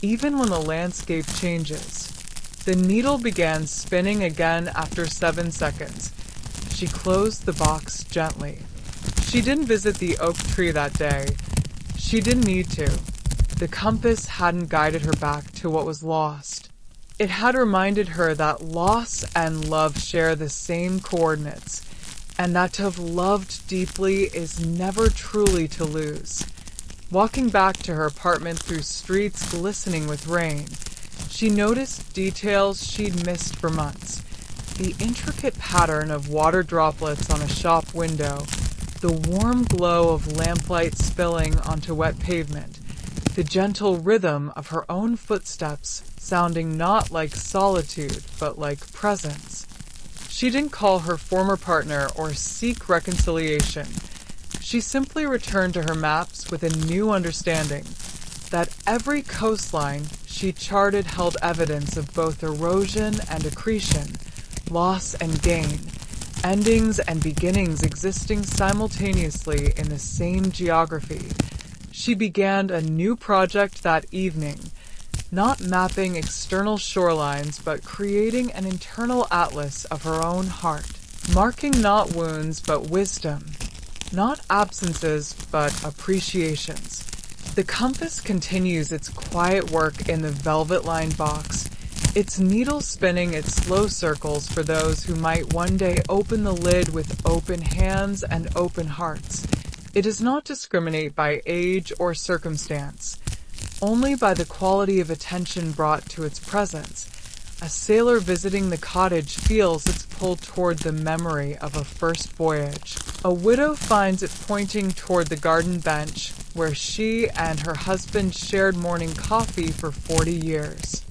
even when the landscape changes. The needle began spinning again after 7 seconds. She closed the box gently. She didn't visit the oak tree that day. She didn't need to. The compass hadn't guided her back to what was lost. It had reminded her that loss and love share the same coordinates, and that to have loved deeply is never truly to lose. Walking back to her apartment through streets glistening with rain, she noticed details she'd missed for months. The intricate pattern of water droplets on a shop window, the warm glow of lamplight spilling onto wet pavement, the gentle rhythm of her own footsteps sounding not like solitude but like presence. She didn't call her former partner or seek reconciliation. She simply returned to her maps with a new understanding that every coastline she charted held evidence of both erosion and accretion, loss and gain, endings and beginnings existing simultaneously in the same geography. She began a new project that evening, not mapping external shorelines but creating an internal atlas of her own heart, marking not wounds but wisdom, not absences but appreciations. The compass continues its quiet work in the velvet-lined box, its needle spinning its slow circles for those who might one day open the lid with open hands and open hearts. It does not discriminate by age or circumstance, only by the quality of attention brought to its presence. A sailor visiting the cottage feels its pull toward the memory of a first voyage. A widow finds it pointing toward the garden bench where she and her husband shared morning coffee for 40 years.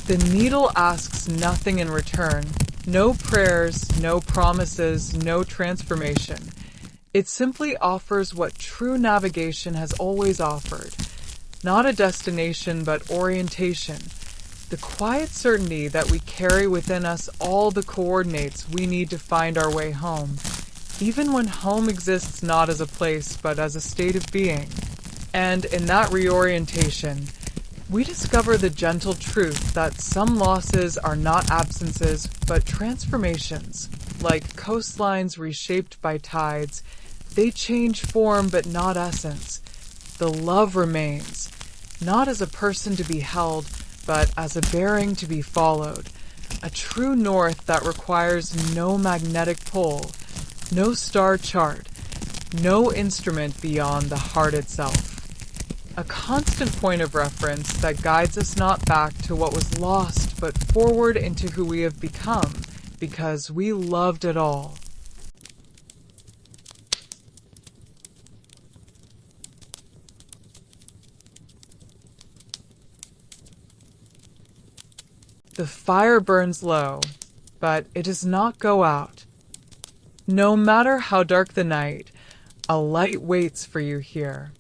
The needle asks nothing in return, no prayers, no promises, no transformation. It simply offers what true navigation has always offered, not a destination but orientation, the quiet certainty that we carry within us all the coordinates we need to find our way home, even when home exists not as a place but as a state of being. And in that reorientation, we discover the gentle truth that some losses are not absences but transformations. Like coastlines reshaped by tides, they change form but not essence. The love remains, not as a person to be held, but as a bearing to be followed, a true north that requires no magnetic pole, no star chart, no instrument beyond the heart itself. A constant point of reference that guides us not back to what was lost, but forward into who we have become, because we loved it all. The fire burns low, but it does not go out. No matter how dark the night, a light waits for you here.